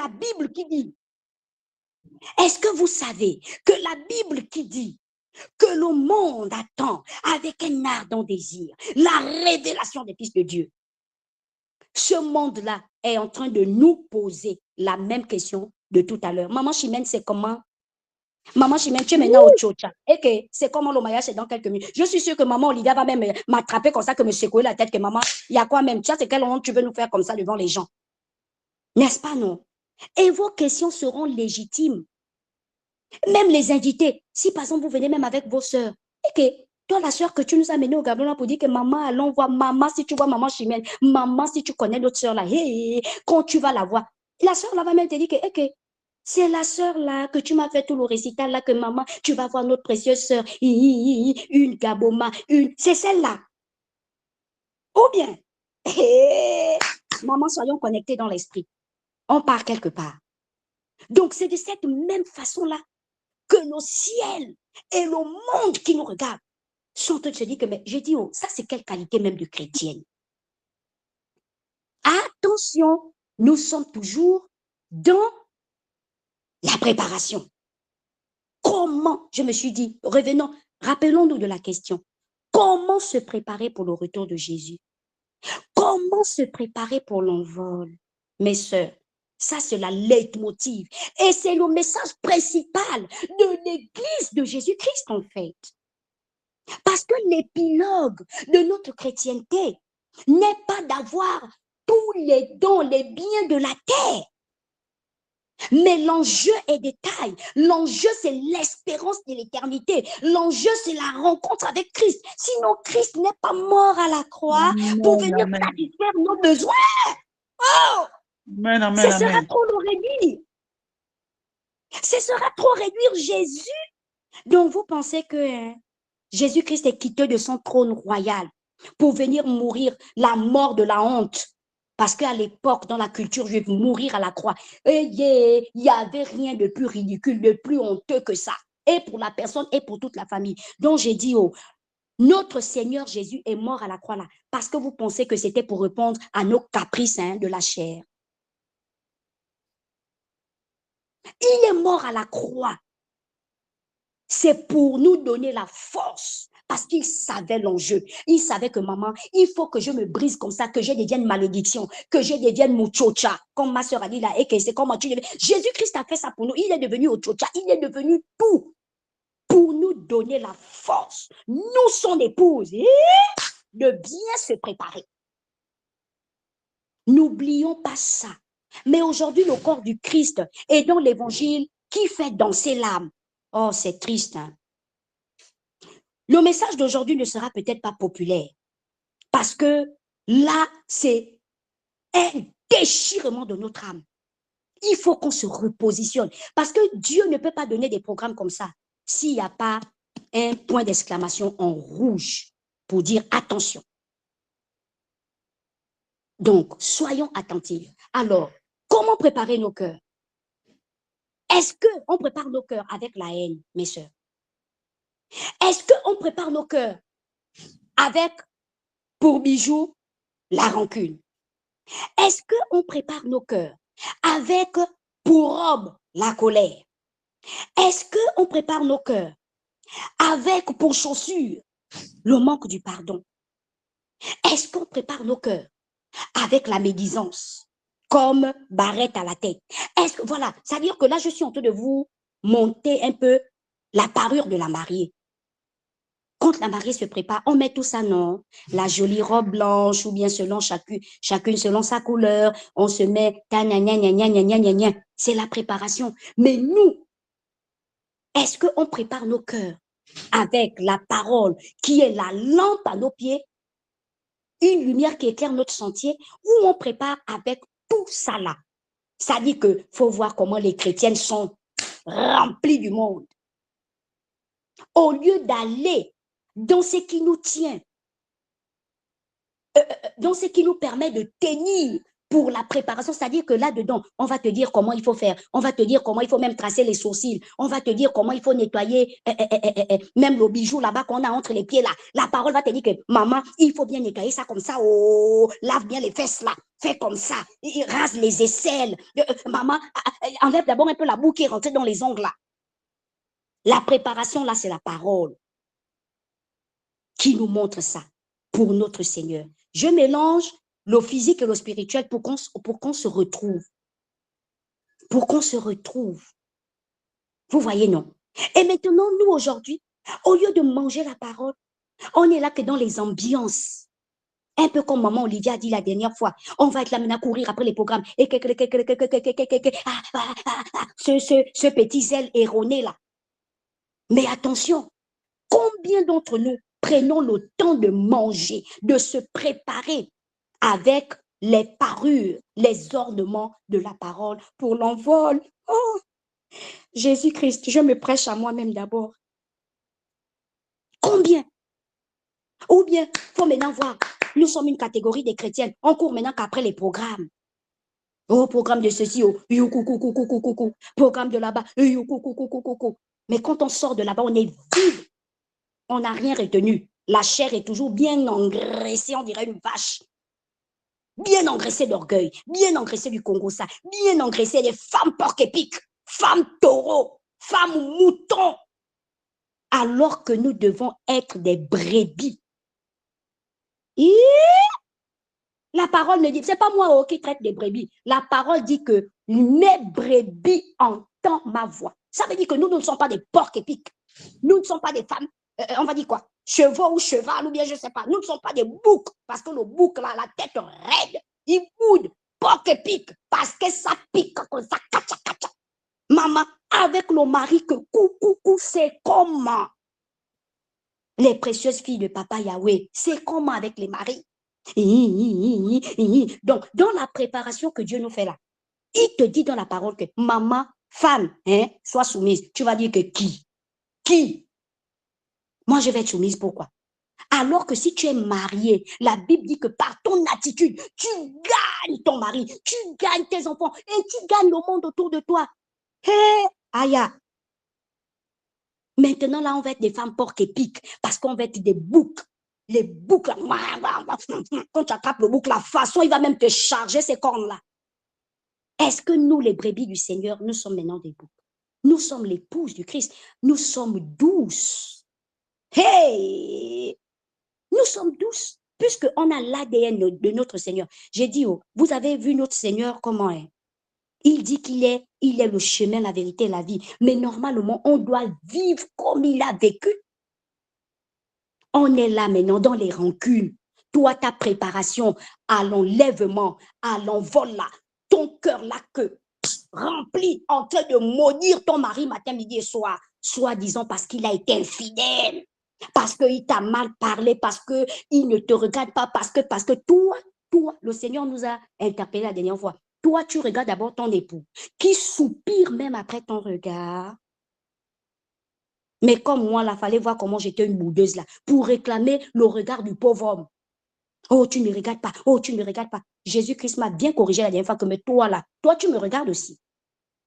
la Bible qui dit? Est-ce que vous savez que la Bible qui dit que le monde attend avec un ardent désir la révélation des fils de Dieu? Ce monde-là est en train de nous poser la même question de tout à l'heure. Maman Chimène, c'est comment? Maman Chimène, tu es maintenant au Tchocha. Et que c'est comment le mariage, c'est dans quelques minutes. Je suis sûre que maman Olivia va même m'attraper comme ça, que me secouer la tête, que maman, il y a quoi même? Tu sais, c'est quelle honte tu veux nous faire comme ça devant les gens? N'est-ce pas, non? Et vos questions seront légitimes. Même les invités, si par exemple vous venez même avec vos sœurs, et que toi, la sœur que tu nous as menée au Gabon là pour dire que maman, allons voir maman, si tu vois maman Chimène, maman, si tu connais notre sœur là, hey, quand tu vas la voir, la sœur là va même te dire que, c'est la sœur là que tu m'as fait tout le récital là, que maman, tu vas voir notre précieuse sœur, une Gaboma, c'est celle-là. Ou bien, maman, soyons connectés dans l'esprit. On part quelque part. Donc, c'est de cette même façon-là que le ciel et le monde qui nous regarde sont en train de se dire que, mais j'ai dit, oh, ça c'est quelle qualité même de chrétienne. Attention, nous sommes toujours dans la préparation. Comment, je me suis dit, revenons, rappelons-nous de la question. Comment se préparer pour le retour de Jésus? Comment se préparer pour l'envol? Mes sœurs, ça c'est la leitmotiv. Et c'est le message principal de l'Église de Jésus-Christ en fait. Parce que l'épilogue de notre chrétienté n'est pas d'avoir tous les dons, les biens de la terre. Mais l'enjeu est de taille. L'enjeu, c'est l'espérance de l'éternité. L'enjeu, c'est la rencontre avec Christ. Sinon, Christ n'est pas mort à la croix pour venir satisfaire nos besoins. Oh! Ce sera trop le réduire. Ce sera trop réduire Jésus. Donc, vous pensez que Jésus-Christ est quitté de son trône royal pour venir mourir la mort de la honte. Parce qu'à l'époque, dans la culture juive, mourir à la croix, il n'y avait rien de plus ridicule, de plus honteux que ça. Et pour la personne et pour toute la famille. Donc j'ai dit, oh, notre Seigneur Jésus est mort à la croix là. Parce que vous pensez que c'était pour répondre à nos caprices de la chair. Il est mort à la croix. C'est pour nous donner la force. Parce qu'il savait l'enjeu. Il savait que maman, il faut que je me brise comme ça, que je devienne malédiction, que je devienne muchocha. Comme ma soeur a dit là, et que c'est comment tu deviens. Jésus-Christ a fait ça pour nous. Il est devenu muchocha. Il est devenu tout pour nous donner la force. Nous, son épouse, de bien se préparer. N'oublions pas ça. Mais aujourd'hui, le corps du Christ est dans l'évangile qui fait danser l'âme. Oh, c'est triste, hein? Le message d'aujourd'hui ne sera peut-être pas populaire parce que là, c'est un déchirement de notre âme. Il faut qu'on se repositionne parce que Dieu ne peut pas donner des programmes comme ça s'il n'y a pas un point d'exclamation en rouge pour dire attention. Donc, soyons attentifs. Alors, comment préparer nos cœurs? Est-ce qu'on prépare nos cœurs avec la haine, mes sœurs? Est-ce qu'on prépare nos cœurs avec, pour bijoux, la rancune? Est-ce qu'on prépare nos cœurs avec, pour robe, la colère? Est-ce qu'on prépare nos cœurs avec, pour chaussures, le manque du pardon? Est-ce qu'on prépare nos cœurs avec la médisance, comme barrette à la tête? Est-ce que, voilà, ça veut dire que là, je suis en train de vous monter un peu la parure de la mariée. Quand la mariée se prépare, on met tout ça, non? La jolie robe blanche, ou bien selon chacune selon sa couleur, on se met c'est la préparation. Mais nous, est-ce qu'on prépare nos cœurs avec la parole qui est la lampe à nos pieds, une lumière qui éclaire notre sentier, ou on prépare avec tout ça là? Ça dit qu'il faut voir comment les chrétiennes sont remplies du monde. Au lieu d'aller dans ce qui nous tient, dans ce qui nous permet de tenir pour la préparation, c'est-à-dire que là-dedans, on va te dire comment il faut faire, on va te dire comment il faut même tracer les sourcils, on va te dire comment il faut nettoyer même le bijou là-bas qu'on a entre les pieds là. La parole va te dire que maman, il faut bien nettoyer ça comme ça, oh, lave bien les fesses là, fais comme ça, rase les aisselles. Maman, enlève d'abord un peu la boue qui est rentrée dans les ongles là. La préparation là, c'est la parole qui nous montre ça pour notre Seigneur. Je mélange le physique et le spirituel pour qu'on se retrouve. Pour qu'on se retrouve. Vous voyez, non? Et maintenant, nous, aujourd'hui, au lieu de manger la parole, on est là que dans les ambiances. Un peu comme maman Olivia a dit la dernière fois, on va être là maintenant à courir après les programmes. Et ce petit zèle erroné là. Mais attention, combien d'entre nous prenons le temps de manger, de se préparer avec les parures, les ornements de la parole pour l'envol? Oh, Jésus-Christ, je me prêche à moi-même d'abord. Combien? Ou bien, il faut maintenant voir, nous sommes une catégorie des chrétiennes, on court maintenant qu'après les programmes. Oh, programme de ceci, oh, programme de là-bas, mais quand on sort de là-bas, on est vide. On n'a rien retenu. La chair est toujours bien engraissée, on dirait une vache. Bien engraissée d'orgueil, bien engraissée du Congo, ça, bien engraissée des femmes porc-épics, femmes taureaux, femmes moutons. Alors que nous devons être des brebis. Et la parole ne dit, c'est pas moi qui traite des brebis. La parole dit que mes brebis entendent ma voix. Ça veut dire que nous ne sommes pas des porcs-épics. Nous ne sommes pas des femmes, on va dire quoi, chevaux ou cheval ou bien je ne sais pas. Nous ne sommes pas des boucs parce que le bouc là, la tête raide, il boude, porc-épic parce que ça pique comme ça, kacha, kacha. Maman, avec le mari que coucou, c'est comment? Les précieuses filles de Papa Yahweh, c'est comment avec les maris? Donc, dans la préparation que Dieu nous fait là, il te dit dans la parole que maman, femme, sois soumise. Tu vas dire que qui? Qui? Moi, je vais être soumise. Pourquoi? Alors que si tu es marié, la Bible dit que par ton attitude, tu gagnes ton mari, tu gagnes tes enfants et tu gagnes le monde autour de toi. Hé, Aya. Maintenant, là, on va être des femmes porc-épics parce qu'on va être des boucs. Les boucs, là, quand tu attrapes le bouc, la façon, il va même te charger ces cornes-là. Est-ce que nous, les brebis du Seigneur, nous sommes maintenant des boucs? Nous sommes l'épouse du Christ. Nous sommes douces. Hey! Nous sommes douces, puisqu'on a l'ADN de notre Seigneur. J'ai dit, oh, vous avez vu notre Seigneur comment est? Il dit qu'il est le chemin, la vérité, la vie. Mais normalement, on doit vivre comme il a vécu. On est là maintenant dans les rancunes. Toi, ta préparation à l'enlèvement, à l'envol là, ton cœur là que rempli en train de maudire ton mari matin, midi et soir, soi-disant parce qu'il a été infidèle, parce qu'il t'a mal parlé, parce qu'il ne te regarde pas, parce que toi, le Seigneur nous a interpellé la dernière fois. Toi, tu regardes d'abord ton époux, qui soupire même après ton regard. Mais comme moi, il fallait voir comment j'étais une boudeuse là, pour réclamer le regard du pauvre homme. Oh, tu ne me regardes pas. Oh, tu ne me regardes pas. Jésus-Christ m'a bien corrigé la dernière fois que, mais toi là, toi, tu me regardes aussi.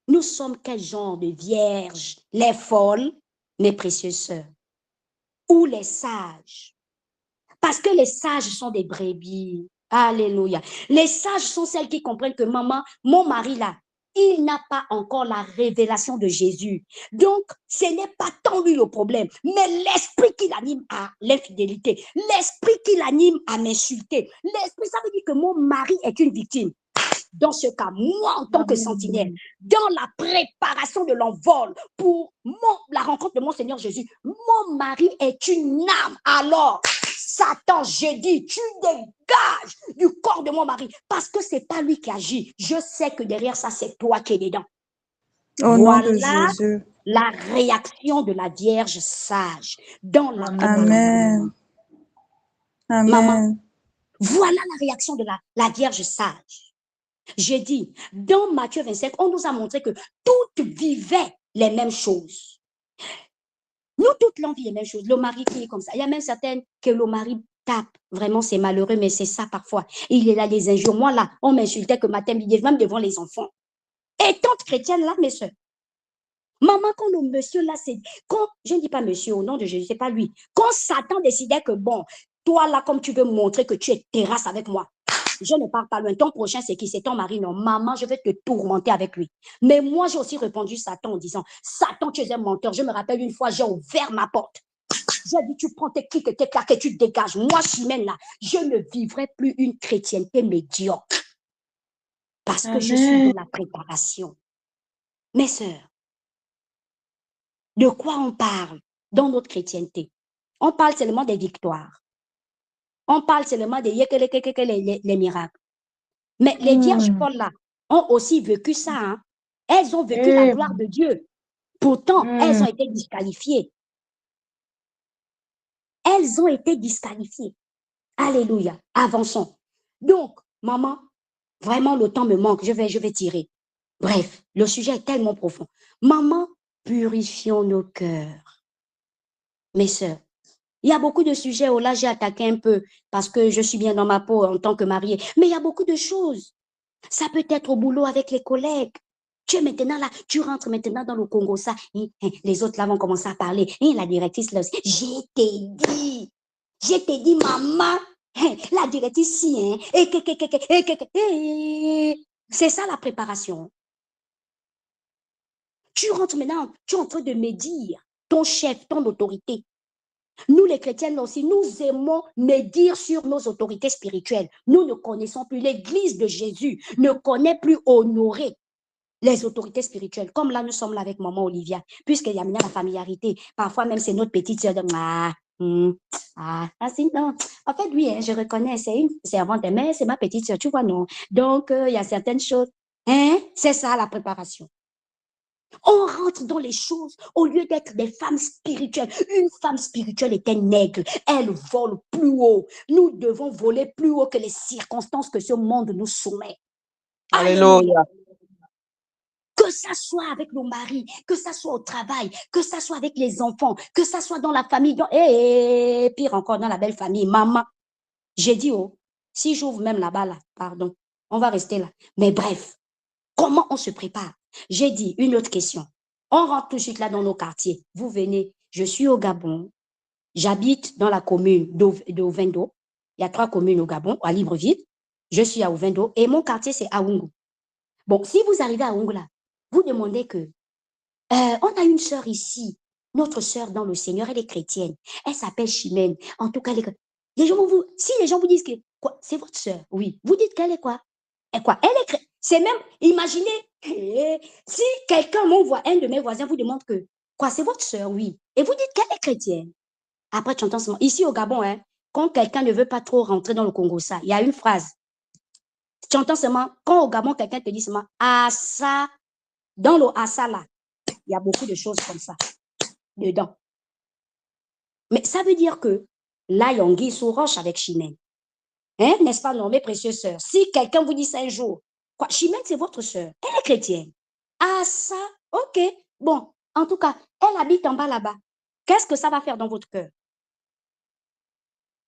Nous sommes quel genre de vierges? Les folles, mes précieuses sœurs, ou les sages? Parce que les sages sont des brebis. Alléluia. Les sages sont celles qui comprennent que maman, mon mari là, il n'a pas encore la révélation de Jésus. Donc, ce n'est pas tant lui le problème, mais l'esprit qui l'anime à l'infidélité, l'esprit qui l'anime à m'insulter. L'esprit, ça veut dire que mon mari est une victime. Dans ce cas, moi, en tant que sentinelle, dans la préparation de l'envol pour la rencontre de mon Seigneur Jésus, mon mari est une âme. Alors, Satan, j'ai dit, tu dégages du corps de mon mari parce que c'est pas lui qui agit. Je sais que derrière ça, c'est toi qui es dedans. Au nom de Jésus. La réaction de la Vierge sage dans la Amen. Amen. Maman, voilà la réaction de la Vierge sage. J'ai dit, dans Matthieu 25, on nous a montré que toutes vivaient les mêmes choses. Nous, toutes l'on vit les mêmes choses. Le mari qui est comme ça. Il y a même certaines que le mari tape. Vraiment, c'est malheureux, mais c'est ça parfois. Il est là, des injures. Moi, là, on m'insultait que matin, midi, même devant les enfants. Et tante chrétienne, là, mes soeurs. Maman, quand le monsieur, là, c'est... Quand, je ne dis pas monsieur, au nom de Jésus, c'est pas lui. Quand Satan décidait que, bon, toi, là, comme tu veux montrer que tu es terrasse avec moi, je ne pars pas loin. Ton prochain, c'est qui? C'est ton mari? Non, maman, je vais te tourmenter avec lui. Mais moi, j'ai aussi répondu Satan en disant, Satan, tu es un menteur. Je me rappelle une fois, j'ai ouvert ma porte. J'ai dit, tu prends tes clics et tes claques et tu te dégages. Moi, Chimène, là, je ne vivrai plus une chrétienté médiocre. Parce que je suis dans la préparation. Mes sœurs, de quoi on parle dans notre chrétienté? On parle seulement des victoires. On parle seulement des les miracles. Mais les vierges Paul là ont aussi vécu ça. Hein. Elles ont vécu la gloire de Dieu. Pourtant, elles ont été disqualifiées. Elles ont été disqualifiées. Alléluia. Avançons. Donc, maman, vraiment, le temps me manque. Je vais tirer. Bref, le sujet est tellement profond. Maman, purifions nos cœurs. Mes sœurs, il y a beaucoup de sujets où là, j'ai attaqué un peu parce que je suis bien dans ma peau en tant que mariée. Mais il y a beaucoup de choses. Ça peut être au boulot avec les collègues. Tu es maintenant là, tu rentres maintenant dans le Congo, ça. Les autres là vont commencer à parler. La directrice là aussi. Je t'ai dit, maman, la directrice si, hein. C'est ça la préparation. Tu rentres maintenant, tu es en train de médire ton chef, ton autorité. Nous, les chrétiens aussi, nous aimons médire sur nos autorités spirituelles. Nous ne connaissons plus. L'Église de Jésus ne connaît plus honorer les autorités spirituelles. Comme là, nous sommes là avec maman Olivia, puisqu'il y a maintenant la familiarité. Parfois même, c'est notre petite sœur de... non. En fait, oui, hein, je reconnais, c'est une servante, mais c'est ma petite sœur, tu vois, non. Donc, il y a certaines choses. Hein? C'est ça, la préparation. On rentre dans les choses au lieu d'être des femmes spirituelles. Une femme spirituelle est un aigle. Elle vole plus haut. Nous devons voler plus haut que les circonstances que ce monde nous soumet. Alléluia. Que ça soit avec nos maris, que ça soit au travail, que ça soit avec les enfants, que ça soit dans la famille, et pire encore dans la belle famille, maman. J'ai dit, oh, si j'ouvre même là-bas, là, pardon, on va rester là. Mais bref, comment on se prépare? J'ai dit une autre question. On rentre tout de suite là dans nos quartiers. Vous venez, je suis au Gabon, j'habite dans la commune d'Ovendo. Il y a 3 communes au Gabon, à Libreville. Je suis à Ovendo et mon quartier, c'est Aoungu. Bon, si vous arrivez à Aoungu là, vous demandez que, on a une sœur ici, notre sœur dans le Seigneur, elle est chrétienne. Elle s'appelle Chimène. En tout cas, si les gens vous disent que, quoi, c'est votre sœur, oui, vous dites qu'elle est quoi? Et quoi? Elle est chrétienne. C'est même, imaginez, si quelqu'un m'envoie, un de mes voisins vous demande que, quoi, c'est votre sœur, oui. Et vous dites qu'elle est chrétienne. Après, tu entends seulement, ici au Gabon, hein, quand quelqu'un ne veut pas trop rentrer dans le Congo, ça, il y a une phrase. Tu entends seulement, quand au Gabon, quelqu'un te dit seulement, ah ça, dans le assa là, il y a beaucoup de choses comme ça dedans. Mais ça veut dire que là, il y a Anguille sous roche avec Chimène. Hein, n'est-ce pas, non, mes précieuses sœurs? Si quelqu'un vous dit ça un jour, quoi, Chimène, c'est votre sœur. Elle est chrétienne. Ah, ça, ok. Bon, en tout cas, elle habite en bas là-bas. Qu'est-ce que ça va faire dans votre cœur?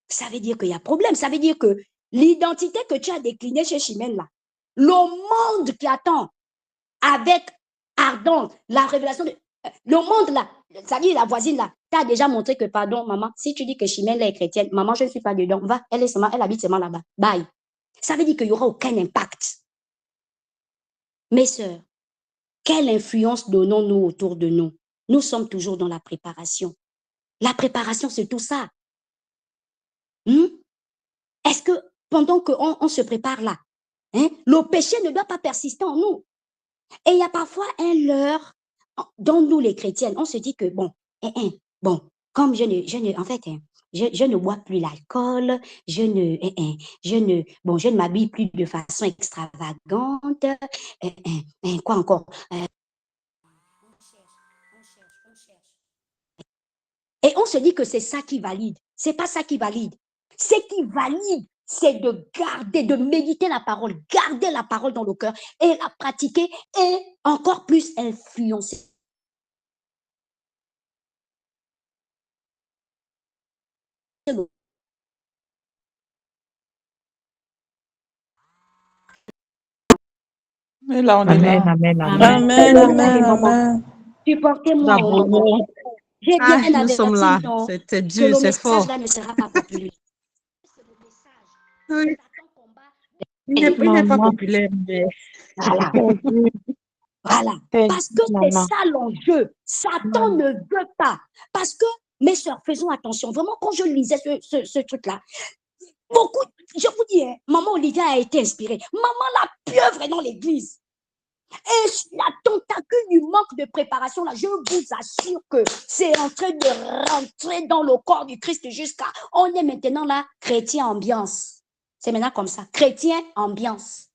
Ça veut dire qu'il y a problème. Ça veut dire que l'identité que tu as déclinée chez Chimène là, le monde qui attend avec ardente la révélation de le monde là, c'est-à-dire la voisine là, t'as déjà montré que, pardon, maman, si tu dis que Chimène est chrétienne, maman, je ne suis pas dedans, va, elle habite seulement là-bas, bye. Ça veut dire qu'il n'y aura aucun impact. Mes sœurs, quelle influence donnons-nous autour de nous? Nous sommes toujours dans la préparation. La préparation, c'est tout ça. Est-ce que pendant qu'on se prépare là, le péché ne doit pas persister en nous? Et il y a parfois un leurre dans nous les chrétiennes. On se dit que, bon, bon, comme je ne bois plus l'alcool, je ne m'habille plus de façon extravagante, quoi encore? Et on se dit que c'est ça qui valide. C'est pas ça qui valide. Ce qui valide, c'est de garder, de méditer la parole, garder la parole dans le cœur et la pratiquer et encore plus influencer. Et là, on est Amen, là. amen, amen. Amen, Papa et amen, maman, amen. supportez-moi au moment. D'abord, J'ai bien nous sommes là. averti, non, C'était que dur, le c'est message fort. là ne sera pas populaire. C'est le message. Oui, Satan combat. il n'est pas Maman. populaire, mais Voilà. c'est dur, Voilà. c'est Parce que dur, c'est maman. ça l'enjeu. Satan ne veut pas. Parce que, mes soeurs, faisons attention. Vraiment, quand je lisais ce truc-là, beaucoup, je vous dis, hein, maman Olivia a été inspirée. Maman la pieuvre est dans l'église. Et la tentacule du manque de préparation, là, je vous assure que c'est en train de rentrer dans le corps du Christ jusqu'à... On est maintenant là, chrétien ambiance. C'est maintenant comme ça. Chrétien ambiance.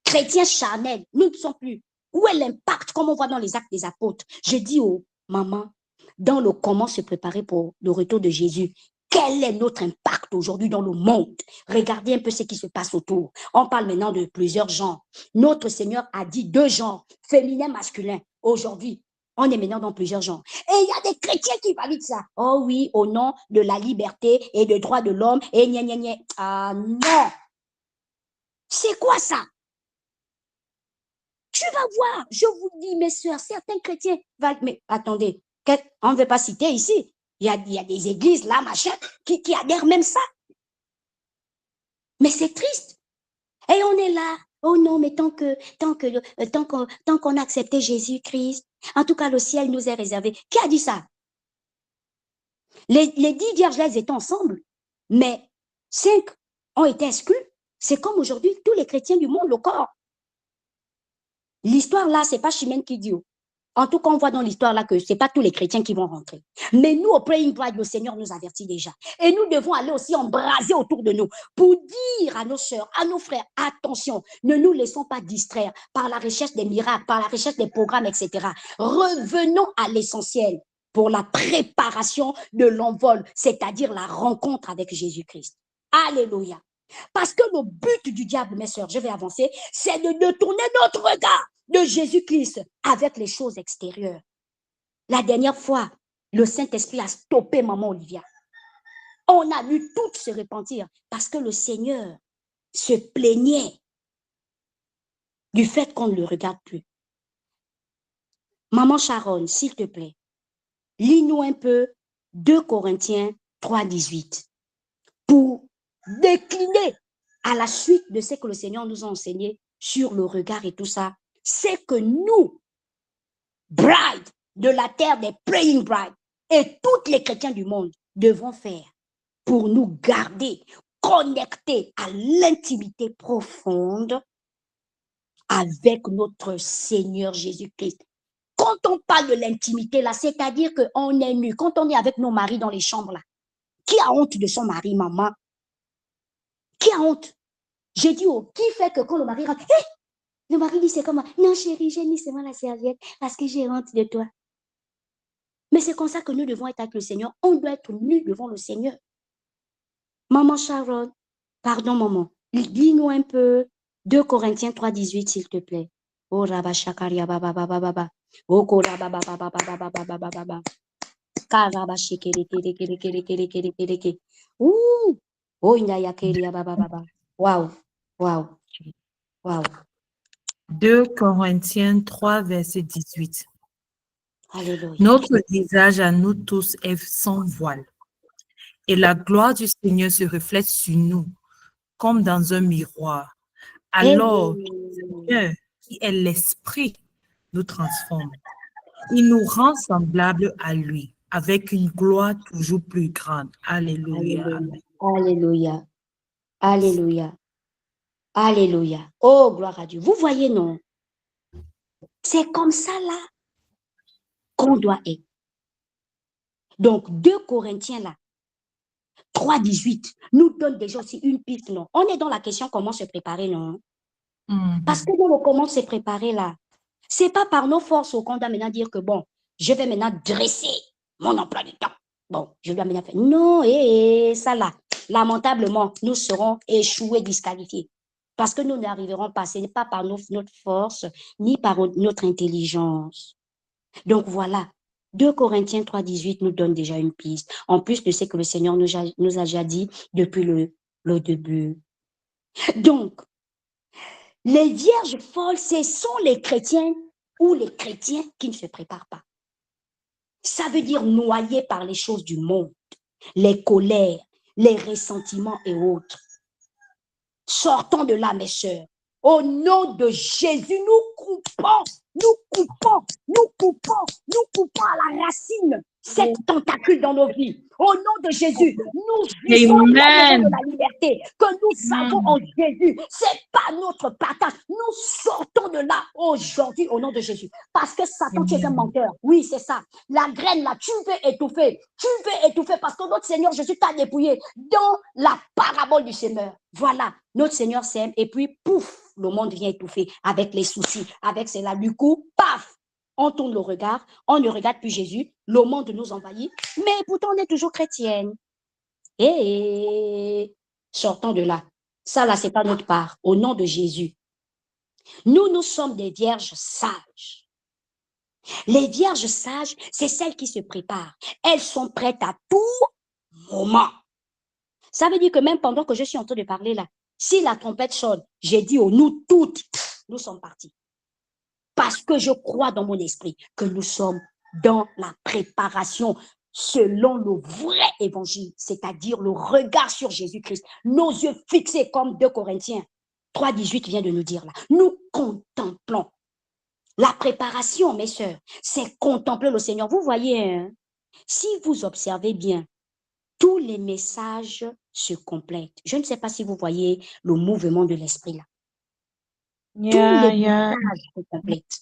Chrétien charnel. Nous ne sommes plus. Où est l'impact, comme on voit dans les actes des apôtres? Je dis aux mamans, dans le comment se préparer pour le retour de Jésus, quel est notre impact aujourd'hui dans le monde? Regardez un peu ce qui se passe autour. On parle maintenant de plusieurs genres. Notre Seigneur a dit 2 genres, féminin, masculin. Aujourd'hui, on est maintenant dans plusieurs genres. Et il y a des chrétiens qui valident ça. Oh oui, au nom de la liberté et des droits de l'homme. Et gna gna gna. Ah non! C'est quoi ça? Tu vas voir, je vous dis, mes soeurs, certains chrétiens valent. Mais attendez, on ne veut pas citer ici. Il y a des églises là, machin, qui adhèrent même ça. Mais c'est triste. Et on est là. Oh non, mais tant qu'on a accepté Jésus-Christ, en tout cas, le ciel nous est réservé. Qui a dit ça? Les 10 vierges, là, elles étaient ensemble, mais 5 ont été exclus. C'est comme aujourd'hui, tous les chrétiens du monde, le corps. L'histoire là, c'est pas Chimène qui dit. En tout cas, on voit dans l'histoire là que c'est pas tous les chrétiens qui vont rentrer. Mais nous, au Praying Bride, le Seigneur nous avertit déjà. Et nous devons aller aussi embraser autour de nous pour dire à nos sœurs, à nos frères, attention, ne nous laissons pas distraire par la recherche des miracles, par la recherche des programmes, etc. Revenons à l'essentiel pour la préparation de l'envol, c'est-à-dire la rencontre avec Jésus-Christ. Alléluia. Parce que le but du diable, mes sœurs, je vais avancer, c'est de détourner notre regard de Jésus-Christ avec les choses extérieures. La dernière fois, le Saint-Esprit a stoppé maman Olivia. On a vu toutes se repentir parce que le Seigneur se plaignait du fait qu'on ne le regarde plus. Maman Sharon, s'il te plaît, lis-nous un peu 2 Corinthiens 3,18 pour décliner à la suite de ce que le Seigneur nous a enseigné sur le regard et tout ça. C'est que nous, bride de la terre des Praying Bride et tous les chrétiens du monde devons faire pour nous garder connectés à l'intimité profonde avec notre Seigneur Jésus-Christ. Quand on parle de l'intimité là, c'est-à-dire qu'on est nu, quand on est avec nos maris dans les chambres là, qui a honte de son mari, maman? Qui a honte? J'ai dit, qui fait que quand le mari rentre, hey! Le mari dit, c'est comment? Non, chérie, j'ai mis seulement la serviette parce que j'ai honte de toi. Mais c'est comme ça que nous devons être avec le Seigneur. On doit être nus devant le Seigneur. Maman Sharon, pardon, maman, lis-nous un peu 2 Corinthiens 3,18, s'il te plaît. Oh, Rabba Shakaria Baba Baba Baba. Oh, Koraba Baba Baba Baba Baba Baba Baba. Karaba Shikere Kere Kere Kere Kere Kere Kere Kere. Ouh! Oh, Indaya Keria Baba Baba. Waouh! Waouh! Waouh! 2 Corinthiens 3, verset 18. Alléluia. Notre visage à nous tous est sans voile, et la gloire du Seigneur se reflète sur nous, comme dans un miroir. Alors, le Seigneur, qui est l'Esprit, nous transforme. Il nous rend semblables à lui, avec une gloire toujours plus grande. Alléluia. Amen. Alléluia. Alléluia. Alléluia. Oh, gloire à Dieu. Vous voyez, non? C'est comme ça, là, qu'on doit être. Donc, 2 Corinthiens, là, 3,18, nous donne déjà aussi une piste, non? On est dans la question comment se préparer, non? Parce que dans le comment se préparer, là, c'est pas par nos forces qu'on doit maintenant dire que, bon, je vais maintenant dresser mon emploi du temps. Bon, je dois maintenant faire. Non, ça là, lamentablement, nous serons échoués, disqualifiés. Parce que nous n'arriverons pas, ce n'est pas par notre force, ni par notre intelligence. Donc voilà, 2 Corinthiens 3,18 nous donne déjà une piste, en plus de ce que le Seigneur nous a déjà dit depuis le début. Donc, Les vierges folles, ce sont les chrétiens ou les chrétiens qui ne se préparent pas. Ça veut dire noyés par les choses du monde, les colères, les ressentiments et autres. Sortons de là, mes sœurs. Au nom de Jésus, nous coupons à la racine cette tentacule dans nos vies. Au nom de Jésus, nous vivons comme les gens de la liberté, que nous savons en Jésus. C'est pas notre partage. Nous sortons de là aujourd'hui au nom de Jésus. Parce que Satan, tu es un menteur. Oui, c'est ça. La graine là, tu veux étouffer. Tu veux étouffer parce que notre Seigneur Jésus t'a dépouillé dans la parabole du semeur. Voilà, notre Seigneur sème et puis pouf, le monde vient étouffer avec les soucis, avec cela. Du coup, paf, on tourne le regard, on ne regarde plus Jésus, le monde nous envahit, mais pourtant on est toujours chrétienne. Et sortons de là. Ça là, c'est pas notre part. Au nom de Jésus, nous sommes des vierges sages. Les vierges sages, c'est celles qui se préparent. Elles sont prêtes à tout moment. Ça veut dire que même pendant que je suis en train de parler là, si la trompette sonne, j'ai dit oh, nous toutes, nous sommes partis. Parce que je crois dans mon esprit que nous sommes dans la préparation selon le vrai évangile, c'est-à-dire le regard sur Jésus-Christ, nos yeux fixés comme 2 Corinthiens 3,18 vient de nous dire là. Nous contemplons. La préparation, mes sœurs, c'est contempler le Seigneur. Vous voyez, hein, si vous observez bien, tous les messages se complètent. Je ne sais pas si vous voyez le mouvement de l'esprit là. Tous les messages se complètent.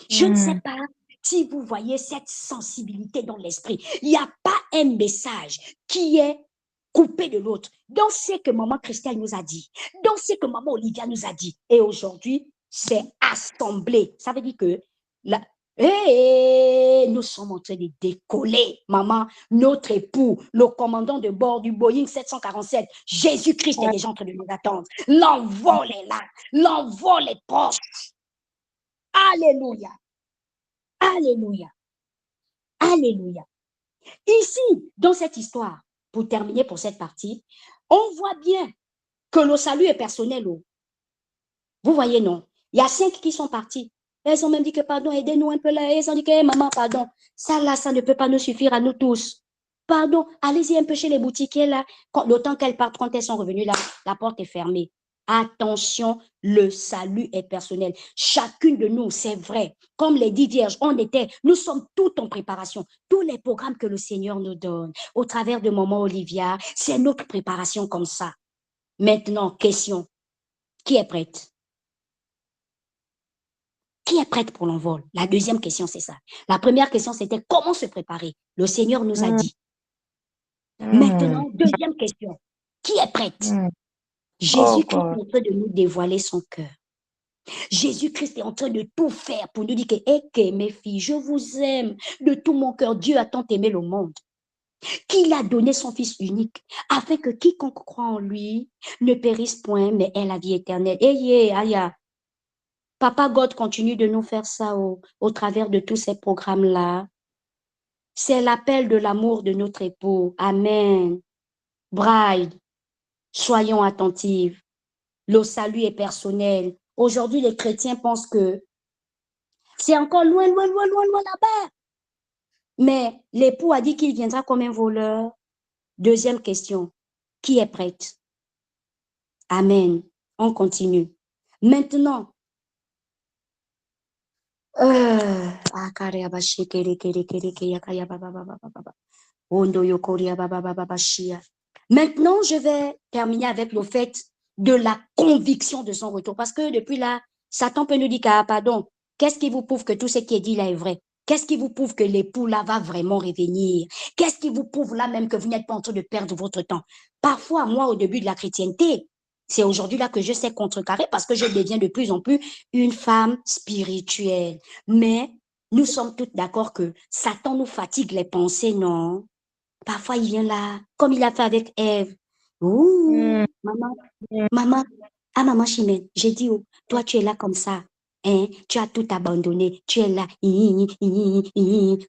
Je ne sais pas si vous voyez cette sensibilité dans l'esprit. Il n'y a pas un message qui est coupé de l'autre. Dans ce que maman Christelle nous a dit, dans ce que maman Olivia nous a dit. Et aujourd'hui, c'est assemblé. Ça veut dire que nous sommes en train de décoller, maman, notre époux, le commandant de bord du Boeing 747, Jésus-Christ est déjà en train de nous attendre. L'envol est là, l'envol est proche. Alléluia, alléluia, alléluia. Ici, dans cette histoire, pour terminer pour cette partie, on voit bien que le salut est personnel. Vous voyez, non? Il y a 5 qui sont partis. Elles ont même dit que, pardon, aidez-nous un peu là. Elles ont dit que, hey, maman, pardon. Ça, là, ça ne peut pas nous suffire à nous tous. Pardon, allez-y un peu chez les boutiquiers, là. Le temps qu'elles partent, quand elles sont revenues, là, la porte est fermée. Attention, le salut est personnel. Chacune de nous, c'est vrai. Comme les 10 vierges, nous sommes toutes en préparation. Tous les programmes que le Seigneur nous donne, au travers de Maman Olivia, c'est notre préparation comme ça. Maintenant, question. Qui est prête? Qui est prête pour l'envol? La deuxième question, c'est ça. La première question, c'était comment se préparer? Le Seigneur nous a dit. Maintenant, deuxième question. Qui est prête? Jésus-Christ est en train de nous dévoiler son cœur. Jésus-Christ est en train de tout faire pour nous dire que, mes filles, je vous aime de tout mon cœur. Dieu a tant aimé le monde qu'il a donné son Fils unique afin que quiconque croit en lui ne périsse point, mais ait la vie éternelle. Papa God continue de nous faire ça au travers de tous ces programmes-là. C'est l'appel de l'amour de notre époux. Amen. Bride, soyons attentifs. Le salut est personnel. Aujourd'hui, les chrétiens pensent que c'est encore loin là-bas. Mais l'époux a dit qu'il viendra comme un voleur. Deuxième question. Qui est prête? Amen. On continue. Maintenant, maintenant, je vais terminer avec le fait de la conviction de son retour. Parce que depuis là, Satan peut nous dire pardon, qu'est-ce qui vous prouve que tout ce qui est dit là est vrai? Qu'est-ce qui vous prouve que l'époux là va vraiment revenir? Qu'est-ce qui vous prouve là même que vous n'êtes pas en train de perdre votre temps? Parfois, moi, au début de la chrétienté, c'est aujourd'hui là que je sais contrecarrer parce que je deviens de plus en plus une femme spirituelle. Mais nous sommes toutes d'accord que Satan nous fatigue les pensées, non? Parfois, il vient là, comme il a fait avec Ève. Ouh, maman Chimène, j'ai dit, oh, toi, tu es là comme ça. Hein, tu as tout abandonné, tu es là.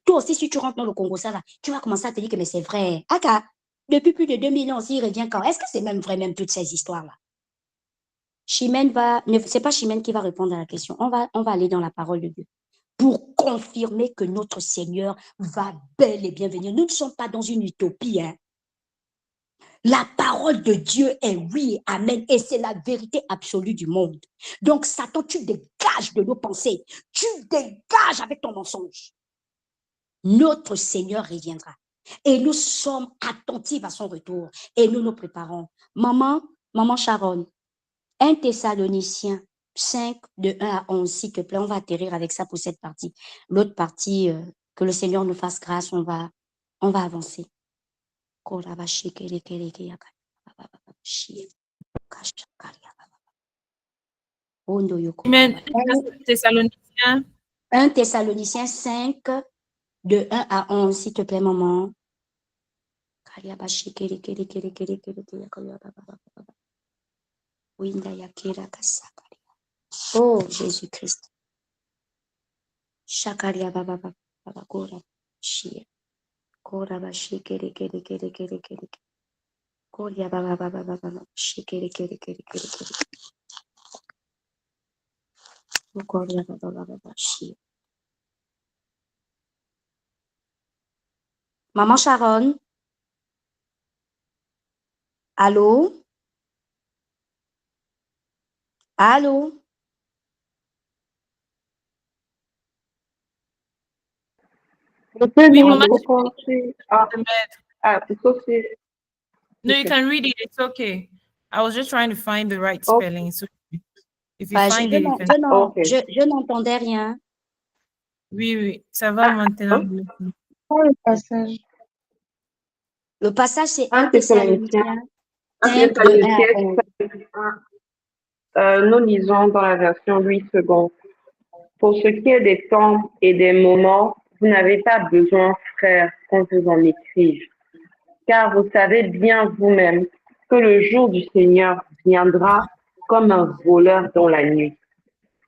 Toi aussi, si tu rentres dans le Congo, ça là, tu vas commencer à te dire que mais c'est vrai. Aka, depuis plus de 2000 ans, s'il revient quand? Est-ce que c'est même vrai, même toutes ces histoires-là? Chimène c'est pas Chimène qui va répondre à la question. On va aller dans la parole de Dieu pour confirmer que notre Seigneur va bel et bien venir. Nous ne sommes pas dans une utopie, hein. La parole de Dieu est oui, amen, et c'est la vérité absolue du monde. Donc, Satan, tu dégages de nos pensées, tu dégages avec ton mensonge. Notre Seigneur reviendra et nous sommes attentifs à son retour et nous nous préparons. Maman Sharon, 1 Thessaloniciens 5, de 1 à 11, s'il te plaît, on va atterrir avec ça pour cette partie. L'autre partie, que le Seigneur nous fasse grâce, on va avancer. Amen. Thessaloniciens 1 Thessaloniciens 5, de 1 à 11, s'il te plaît, maman. Oh, Jésus-Christ. Shakaria baba baba kora shia. Kora ba shikere kere kere kere kere. Koria baba baba baba shikere kere kere kere kere. Koria baba baba shia. Maman Sharon? Allô? Allô? Oui, maman. It's okay. No, you can read it. It's okay. I was just trying to find the right spelling. So if you find it, you can. Je n'entendais rien. Oui, ça va maintenant. Le passage. Le passage, c'est 1 Thessaloniciens 5, de 1 à 11. Nous lisons dans la version 8 secondes. Pour ce qui est des temps et des moments, vous n'avez pas besoin, frères, qu'on vous en écrive, car vous savez bien vous-même que le jour du Seigneur viendra comme un voleur dans la nuit.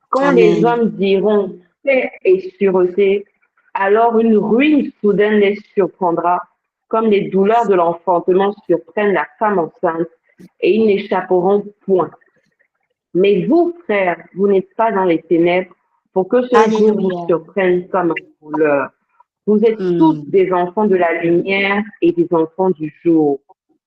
Quand les hommes diront paix et sûreté, alors une ruine soudaine les surprendra, comme les douleurs de l'enfantement surprennent la femme enceinte, et ils n'échapperont point. Mais vous, frères, vous n'êtes pas dans les ténèbres pour que ce jour vous surprenne comme un voleur. Vous êtes tous des enfants de la lumière et des enfants du jour.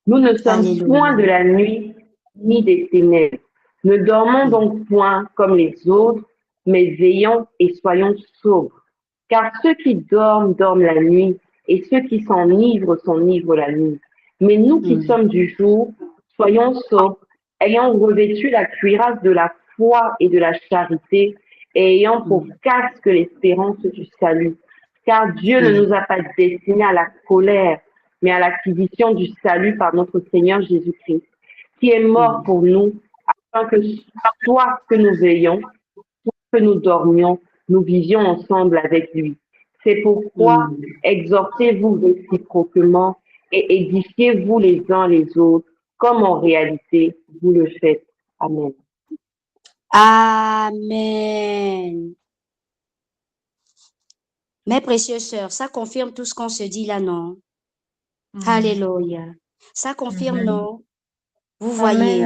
Nous ne sommes point de la nuit ni des ténèbres. Ne dormons donc point comme les autres, mais veillons et soyons sobres. Car ceux qui dorment, dorment la nuit, et ceux qui s'enivrent la nuit. Mais nous qui sommes du jour, soyons sobres, ayant revêtu la cuirasse de la foi et de la charité, et ayant pour casque l'espérance du salut. Car Dieu ne nous a pas destinés à la colère, mais à l'acquisition du salut par notre Seigneur Jésus-Christ, qui est mort pour nous, afin que soit que nous veillions, soit que nous dormions, nous vivions ensemble avec lui. C'est pourquoi exhortez-vous réciproquement et édifiez-vous les uns les autres, comme en réalité vous le faites. Amen. Amen. Mes précieuses sœurs, ça confirme tout ce qu'on se dit là, non? Alléluia. Ça confirme, non? Vous voyez,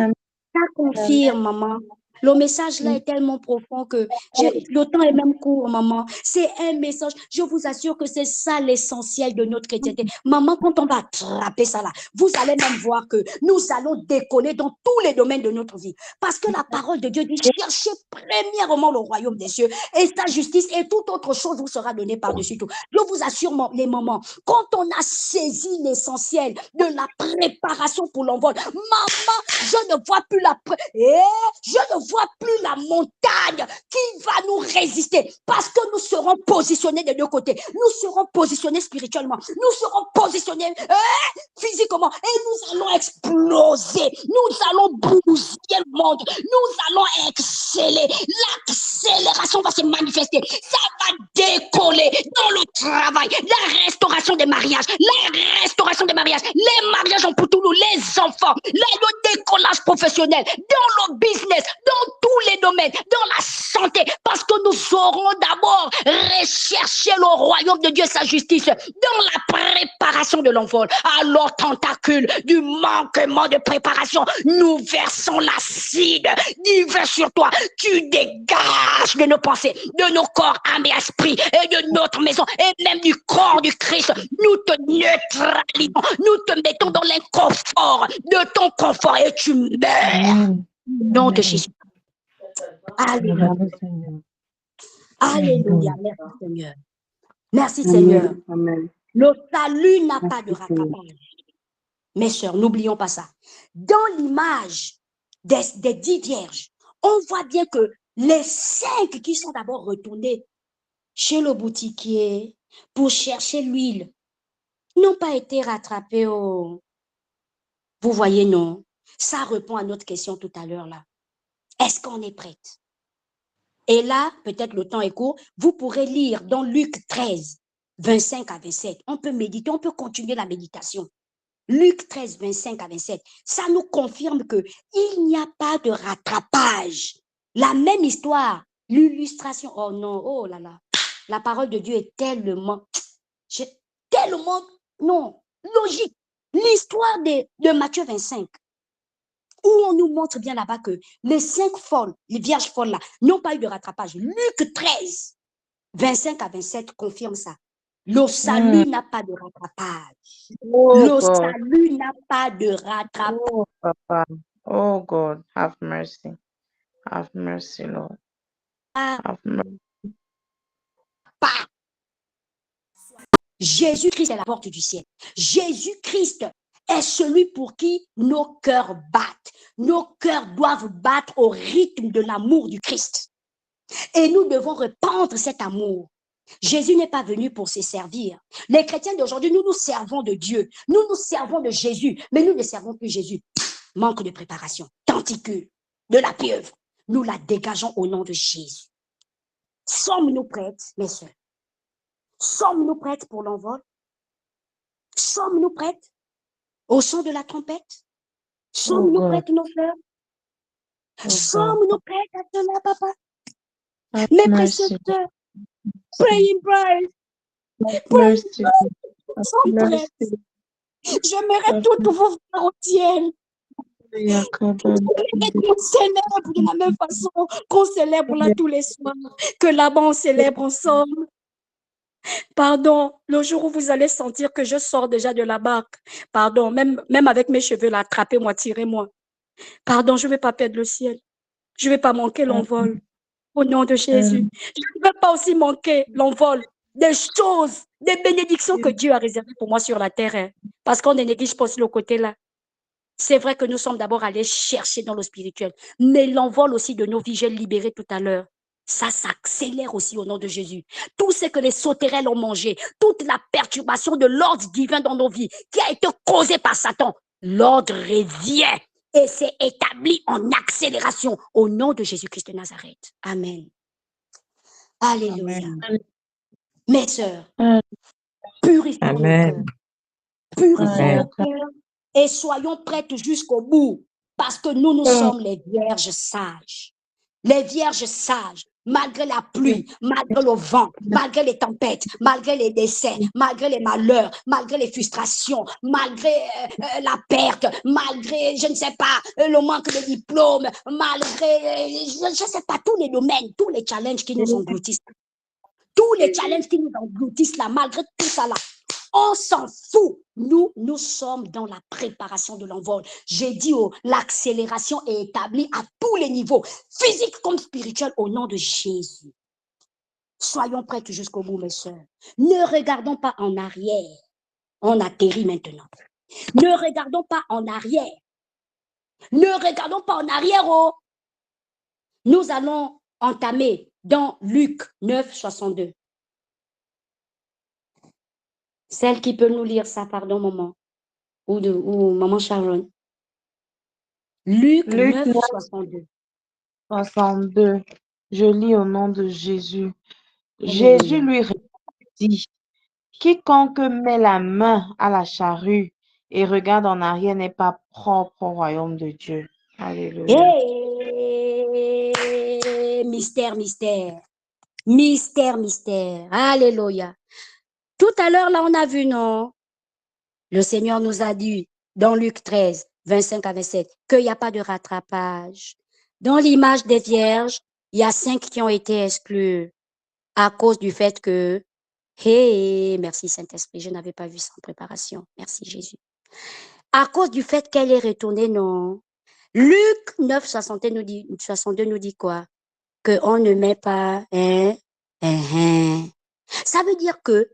ça confirme, maman. Le message là est tellement profond que le temps est même court, maman. C'est un message. Je vous assure que c'est ça l'essentiel de notre chrétienté. Maman, quand on va attraper ça là, vous allez même voir que nous allons décoller dans tous les domaines de notre vie. Parce que la parole de Dieu dit, cherchez premièrement le royaume des cieux et sa justice et toute autre chose vous sera donnée par-dessus tout. Je vous assure, les mamans, quand on a saisi l'essentiel de la préparation pour l'envol, maman, je ne vois plus je ne vois plus la montagne qui va nous résister parce que nous serons positionnés des deux côtés. Nous serons positionnés spirituellement. Nous serons positionnés physiquement et nous allons exploser. Nous allons bouger le monde. Nous allons exceller. L'accélération va se manifester. Ça va décoller dans le travail, la restauration des mariages, les mariages en Poutoulou, les enfants, le décollage professionnel, dans le business, dans tous les domaines, dans la santé, parce que nous aurons d'abord recherché le royaume de Dieu et sa justice dans la préparation de l'envol. Alors, tentacule du manquement de préparation, nous versons l'acide divin sur toi. Tu dégages de nos pensées, de nos corps, âme et esprit, et de notre maison, et même du corps du Christ. Nous te neutralisons, nous te mettons dans l'inconfort de ton confort et tu meurs. Nom de Jésus. Alléluia. Alléluia. Merci Seigneur. Merci Seigneur. Amen. Le salut n'a pas de rattrapage. Mes sœurs, n'oublions pas ça. Dans l'image des 10 vierges, on voit bien que les 5 qui sont d'abord retournés chez le boutiquier pour chercher l'huile n'ont pas été rattrapés. Vous voyez, non? Ça répond à notre question tout à l'heure là. Est-ce qu'on est prête? Et là, peut-être le temps est court, vous pourrez lire dans Luc 13, 25 à 27. On peut méditer, on peut continuer la méditation. Luc 13, 25 à 27. Ça nous confirme qu'il n'y a pas de rattrapage. La même histoire, l'illustration. Oh non, oh là là. La parole de Dieu est tellement non, logique. L'histoire de Matthieu 25, où on nous montre bien là-bas que les 5 folles, les vierges folles là, n'ont pas eu de rattrapage. Luc 13, 25 à 27 confirme ça. Le salut n'a pas de rattrapage. Le salut n'a pas de rattrapage. Oh, Papa. Oh, God. Have mercy. Have mercy, Lord. Have mercy. Pas. Jésus-Christ est la porte du ciel. Jésus-Christ est celui pour qui nos cœurs battent. Nos cœurs doivent battre au rythme de l'amour du Christ. Et nous devons répandre cet amour. Jésus n'est pas venu pour se servir. Les chrétiens d'aujourd'hui, nous nous servons de Dieu. Nous nous servons de Jésus. Mais nous ne servons plus Jésus. Manque de préparation. Tenticule. De la pieuvre. Nous la dégageons au nom de Jésus. Sommes-nous prêtes, mes sœurs? Sommes-nous prêtes pour l'envol? Sommes-nous prêtes au son de la trompette? Sommes-nous prêtes, nos frères? Sommes-nous prêtes à cela, papa? Mes précieuses sœurs, praying bride, sommes prêtes. J'aimerais toutes vous voir au ciel. Qu'on célèbre de la même façon qu'on célèbre là tous les soirs, que là-bas on célèbre ensemble. Pardon, le jour où vous allez sentir que je sors déjà de la barque, pardon, même avec mes cheveux là, attrapez-moi, tirez-moi. Pardon, je ne vais pas perdre le ciel. Je ne vais pas manquer l'envol. Au nom de Jésus. Je ne vais pas aussi manquer l'envol des choses, des bénédictions que Dieu a réservées pour moi sur la terre. Hein, parce qu'on ne néglige pas aussi le côté là. C'est vrai que nous sommes d'abord allés chercher dans le spirituel, mais l'envol aussi de nos vies, j'ai libéré tout à l'heure. Ça s'accélère aussi au nom de Jésus. Tout ce que les sauterelles ont mangé, toute la perturbation de l'ordre divin dans nos vies qui a été causée par Satan, l'ordre revient et c'est établi en accélération au nom de Jésus-Christ de Nazareth. Amen. Alléluia. Amen. Mes sœurs, purifions nos cœurs. Purifions nos cœurs et soyons prêtes jusqu'au bout parce que nous sommes les vierges sages. Les vierges sages, malgré la pluie, malgré le vent, malgré les tempêtes, malgré les décès, malgré les malheurs, malgré les frustrations, malgré la perte, malgré, je ne sais pas, le manque de diplôme, malgré, je ne sais pas, tous les domaines, tous les challenges qui nous engloutissent. Tous les challenges qui nous engloutissent là, malgré tout ça là. On s'en fout. Nous sommes dans la préparation de l'envol. J'ai dit, l'accélération est établie à tous les niveaux, physique comme spirituel, au nom de Jésus. Soyons prêts jusqu'au bout, mes sœurs. Ne regardons pas en arrière. On atterrit maintenant. Ne regardons pas en arrière. Ne regardons pas en arrière. Oh. Nous allons entamer dans Luc 9, 62. Celle qui peut nous lire ça, pardon, maman. Ou maman Sharon. Luc 9, 62. 62. Je lis au nom de Jésus. Jésus lui répondit, Quiconque met la main à la charrue et regarde en arrière n'est pas propre au royaume de Dieu. Alléluia. Mystère, mystère. Mystère, mystère. Alléluia. Tout à l'heure, là, on a vu, non? Le Seigneur nous a dit, dans Luc 13, 25 à 27, qu'il n'y a pas de rattrapage. Dans l'image des vierges, il y a 5 qui ont été exclus à cause du fait que, merci Saint-Esprit, je n'avais pas vu ça en préparation. Merci Jésus. À cause du fait qu'elle est retournée, non. Luc 9, 62 nous dit quoi? Qu'on ne met pas, Ça veut dire que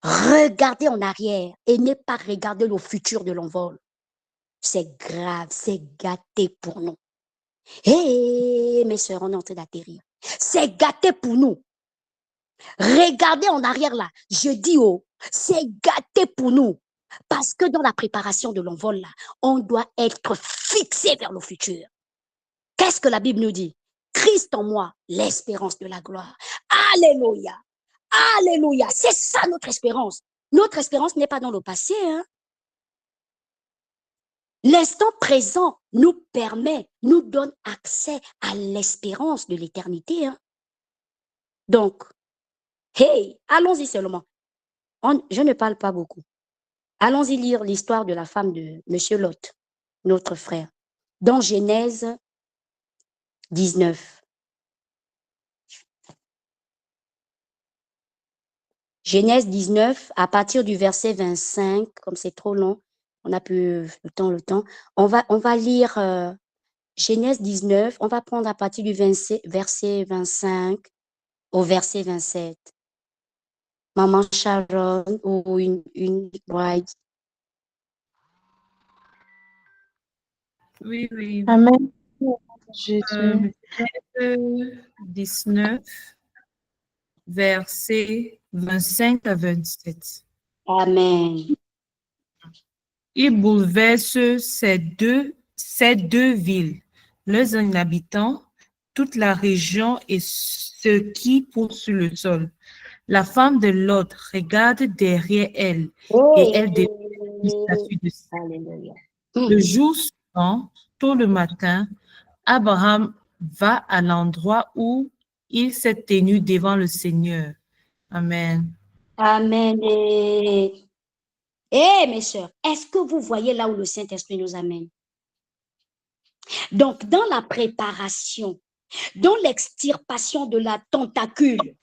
regarder en arrière et ne pas regarder le futur de l'envol, c'est grave, c'est gâté pour nous. Mes sœurs, on est en train d'atterrir. C'est gâté pour nous. Regardez en arrière là, je dis c'est gâté pour nous. Parce que dans la préparation de l'envol là, on doit être fixé vers le futur. Qu'est-ce que la Bible nous dit? Christ en moi, l'espérance de la gloire. Alléluia. Alléluia. C'est ça notre espérance. Notre espérance n'est pas dans le passé. L'instant présent nous permet, nous donne accès à l'espérance de l'éternité. Donc, allons-y seulement. Je ne parle pas beaucoup. Allons-y lire l'histoire de la femme de M. Lot, notre frère, dans Genèse 19. Genèse 19, à partir du verset 25, comme c'est trop long, on n'a plus le temps. On va lire Genèse 19, on va prendre à partir du verset 25 au verset 27. Maman Sharon ou une bride. Oui. Amen. Jésus. 19, versets 25 à 27. Amen. Il bouleverse ces deux villes, leurs habitants, toute la région et ce qui pousse sur le sol. La femme de Lot regarde derrière elle et elle découvre une statue de sel. Le jour suivant, tôt le matin, Abraham va à l'endroit où il s'est tenu devant le Seigneur. Amen. Amen. Mes sœurs, est-ce que vous voyez là où le Saint-Esprit nous amène? Donc, dans la préparation, dans l'extirpation de la tentacule,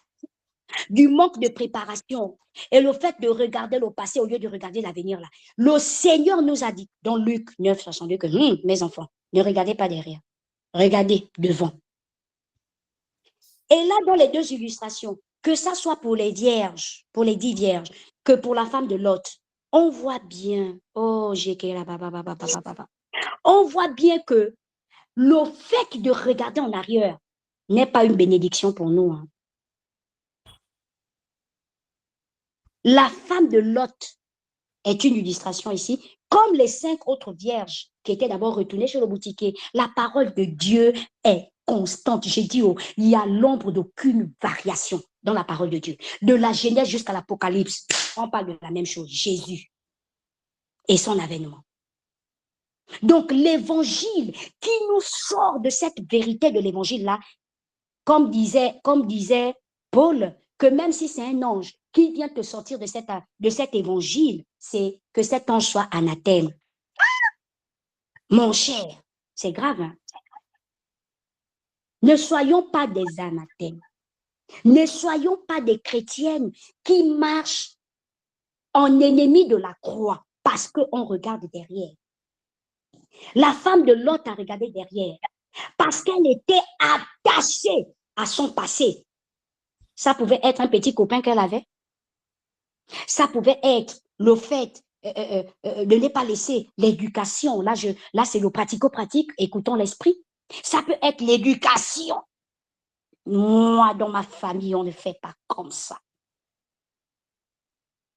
du manque de préparation et le fait de regarder le passé au lieu de regarder l'avenir, là, le Seigneur nous a dit dans Luc 9, 62 que, mes enfants, ne regardez pas derrière, regardez devant. Et là, dans les deux illustrations, que ça soit pour les vierges, pour les 10 vierges, que pour la femme de Lot, on voit bien, on voit bien que le fait de regarder en arrière n'est pas une bénédiction pour nous. La femme de Lot est une illustration ici, comme les 5 autres vierges qui étaient d'abord retournées chez le boutiquier. La parole de Dieu est constante. J'ai dit, il y a l'ombre d'aucune variation dans la parole de Dieu. De la Genèse jusqu'à l'Apocalypse, on parle de la même chose, Jésus et son avènement. Donc, l'évangile qui nous sort de cette vérité de l'évangile-là, comme disait Paul, que même si c'est un ange qui vient te sortir de cet évangile, c'est que cet ange soit anathème. Mon cher, c'est grave. Ne soyons pas des anathèmes. Ne soyons pas des chrétiennes qui marchent en ennemi de la croix parce qu'on regarde derrière. La femme de Lot a regardé derrière parce qu'elle était attachée à son passé. Ça pouvait être un petit copain qu'elle avait. Ça pouvait être le fait de ne pas laisser l'éducation. Là, c'est le pratico-pratique, écoutons l'esprit. Ça peut être l'éducation. Moi, dans ma famille, on ne fait pas comme ça.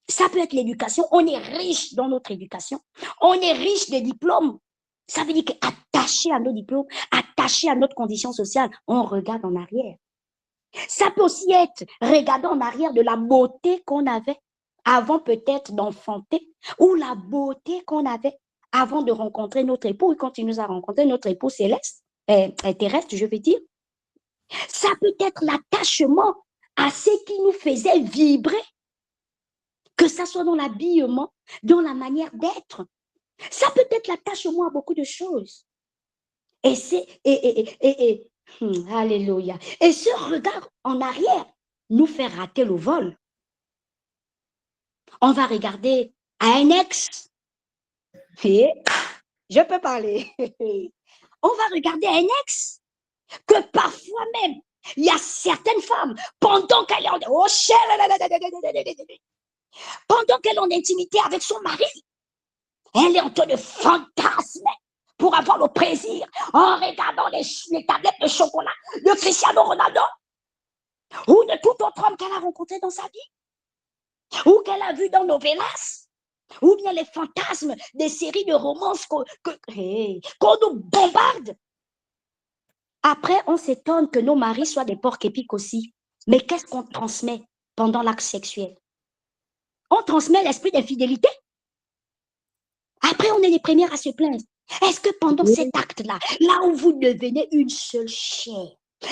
Ça peut être l'éducation. On est riche dans notre éducation. On est riche de diplômes. Ça veut dire qu'attaché à nos diplômes, attaché à notre condition sociale, on regarde en arrière. Ça peut aussi être regarder en arrière de la beauté qu'on avait avant peut-être d'enfanter, ou la beauté qu'on avait avant de rencontrer notre époux, et quand il nous a rencontré notre époux céleste, terrestre, je veux dire. Ça peut être l'attachement à ce qui nous faisait vibrer, que ça soit dans l'habillement, dans la manière d'être. Ça peut être l'attachement à beaucoup de choses. Et c'est, alléluia. Et ce regard en arrière nous fait rater le vol. On va regarder à un ex. Et je peux parler. On va regarder à un ex que parfois même, il y a certaines femmes, pendant qu'elle est en, pendant qu'elle est en intimité avec son mari, elle est en train de fantasmer pour avoir le plaisir en regardant les tablettes de chocolat de Cristiano Ronaldo ou de tout autre homme qu'elle a rencontré dans sa vie ou qu'elle a vu dans Novelas ou bien les fantasmes des séries de romances qu'on nous bombarde. Après, on s'étonne que nos maris soient des porcs épics aussi. Mais qu'est-ce qu'on transmet pendant l'acte sexuel? On transmet l'esprit d'infidélité. Après, on est les premières à se plaindre. Est-ce que pendant cet acte-là, là où vous devenez une seule chair,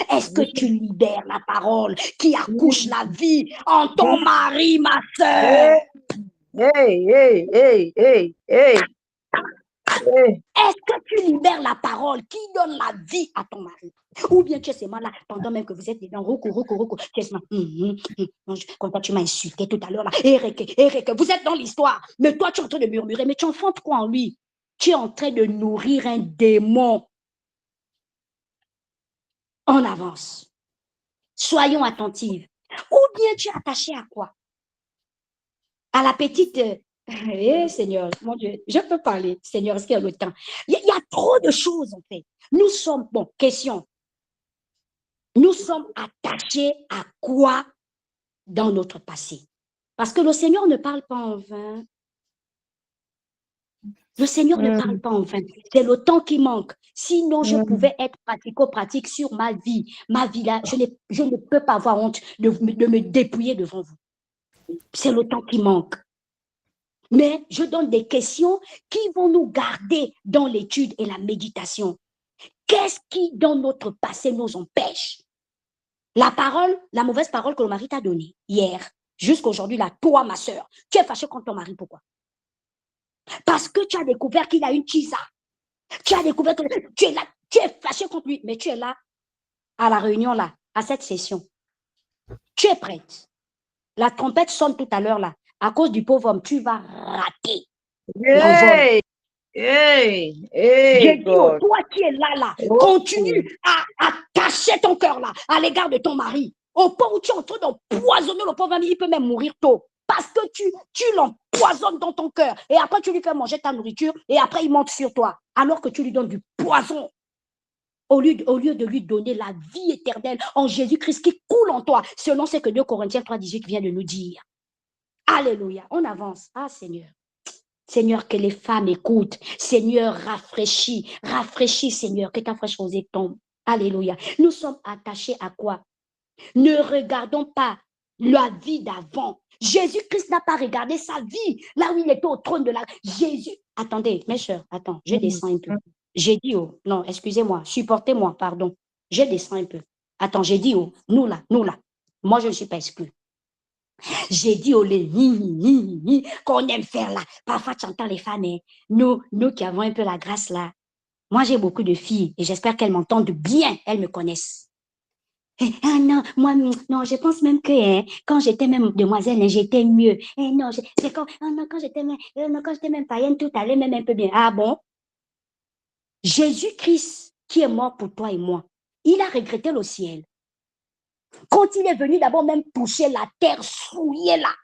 est-ce que tu libères la parole qui accouche la vie en ton mari, ma soeur? Est-ce que tu libères la parole qui donne la vie à ton mari? Ou bien tu es seulement là, pendant même que vous êtes dedans, tu es seulement, quand tu m'as insulté tout à l'heure, là, Eric, vous êtes dans l'histoire, mais toi tu es en train de murmurer, mais tu enfantes quoi en lui? Tu es en train de nourrir un démon. En avance. Soyons attentifs. Ou bien tu es attaché à quoi? À la petite... Seigneur, mon Dieu, je peux parler. Seigneur, est-ce qu'il y a le temps? Il y a trop de choses, en fait. Nous sommes... Bon, question. Nous sommes attachés à quoi dans notre passé? Parce que le Seigneur ne parle pas en vain. Le Seigneur ne parle pas en vain. C'est le temps qui manque. Sinon, je pouvais être pratico-pratique sur ma vie. Ma vie là, je ne peux pas avoir honte de me dépouiller devant vous. C'est le temps qui manque. Mais je donne des questions qui vont nous garder dans l'étude et la méditation. Qu'est-ce qui, dans notre passé, nous empêche? La parole, la mauvaise parole que le mari t'a donnée hier, jusqu'aujourd'hui, là, toi, ma soeur, tu es fâchée contre ton mari. Pourquoi? Parce que tu as découvert qu'il a une chisa. Tu as découvert que tu es là, tu es fâché contre lui, mais tu es là, à la réunion, là, à cette session. Tu es prête. La trompette sonne tout à l'heure, là. À cause du pauvre homme, tu vas rater. J'ai dit, toi qui es là, continue à cacher ton cœur, là, à l'égard de ton mari. Au point où tu es en train d'empoisonner le pauvre homme, il peut même mourir tôt. Parce que tu l'empoisonnes dans ton cœur. Et après, tu lui fais manger ta nourriture. Et après, il monte sur toi. Alors que tu lui donnes du poison. Au lieu de lui donner la vie éternelle en Jésus-Christ qui coule en toi. Selon ce que 2 Corinthiens 3,18 vient de nous dire. Alléluia. On avance. Ah, Seigneur. Seigneur, que les femmes écoutent. Seigneur, rafraîchis. Rafraîchis, Seigneur. Que ta fraîche rosée tombe. Alléluia. Nous sommes attachés à quoi? Ne regardons pas la vie d'avant. Jésus-Christ n'a pas regardé sa vie, là où il était au trône de la... Jésus... Attendez, mes soeurs, attends, je descends un peu. J'ai dit, oh, non, excusez-moi, supportez-moi, pardon. Je descends un peu. Attends, j'ai dit, oh, nous là. Moi, je ne suis pas exclue. J'ai dit, oh, les qu'on aime faire là. Parfois, tu entends les femmes, hein. Nous qui avons un peu la grâce là. Moi, j'ai beaucoup de filles et j'espère qu'elles m'entendent bien, elles me connaissent. Ah non, moi, non, je pense même que quand j'étais même demoiselle, j'étais mieux. Non, quand j'étais même païenne, tout allait même un peu bien. Ah bon? Jésus-Christ, qui est mort pour toi et moi, il a regretté le ciel. Quand il est venu d'abord même toucher la terre souillée là,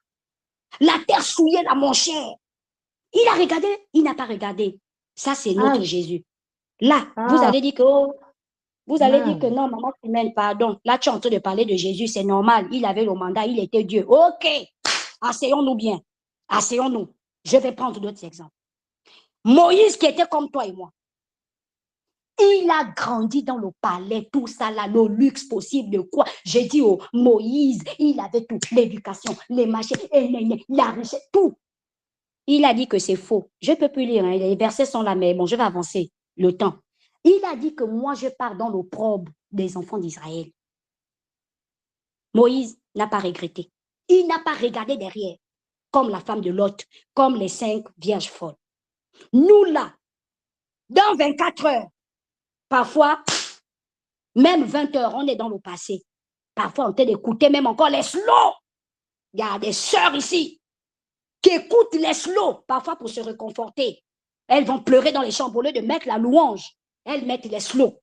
mon cher, il a regardé, il n'a pas regardé. Ça, c'est notre Jésus. Là, vous allez dire que... Vous allez dire que non, maman Simène, pardon. Là, tu es en train de parler de Jésus, c'est normal. Il avait le mandat, il était Dieu. OK, asseyons-nous bien. Asseyons-nous. Je vais prendre d'autres exemples. Moïse qui était comme toi et moi. Il a grandi dans le palais, tout ça là, le luxe possible de quoi. J'ai dit, oh, Moïse, il avait tout, l'éducation, les machines, la richesse, tout. Il a dit que c'est faux. Je ne peux plus lire, hein, les versets sont là, mais bon, je vais avancer le temps. Il a dit que moi, je pars dans l'opprobre des enfants d'Israël. Moïse n'a pas regretté. Il n'a pas regardé derrière, comme la femme de Lot, comme les 5 vierges folles. Nous là, dans 24 heures, parfois, même 20 heures, on est dans le passé. Parfois, on est d'écouter même encore les slows. Il y a des sœurs ici qui écoutent les slows, parfois pour se réconforter. Elles vont pleurer dans les chambres au lieu de mettre la louange. Elles mettent les slows.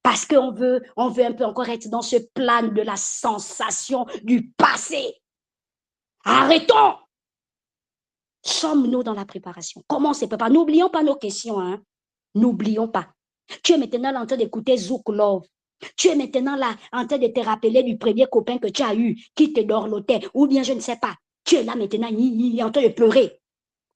Parce qu'on veut un peu encore être dans ce plan de la sensation du passé. Arrêtons. Sommes-nous dans la préparation? Comment c'est préparé? N'oublions pas nos questions. Hein? N'oublions pas. Tu es maintenant là en train d'écouter Zouk Love. Tu es maintenant là en train de te rappeler du premier copain que tu as eu, qui te dorlotait, ou bien je ne sais pas. Tu es là maintenant en train de pleurer.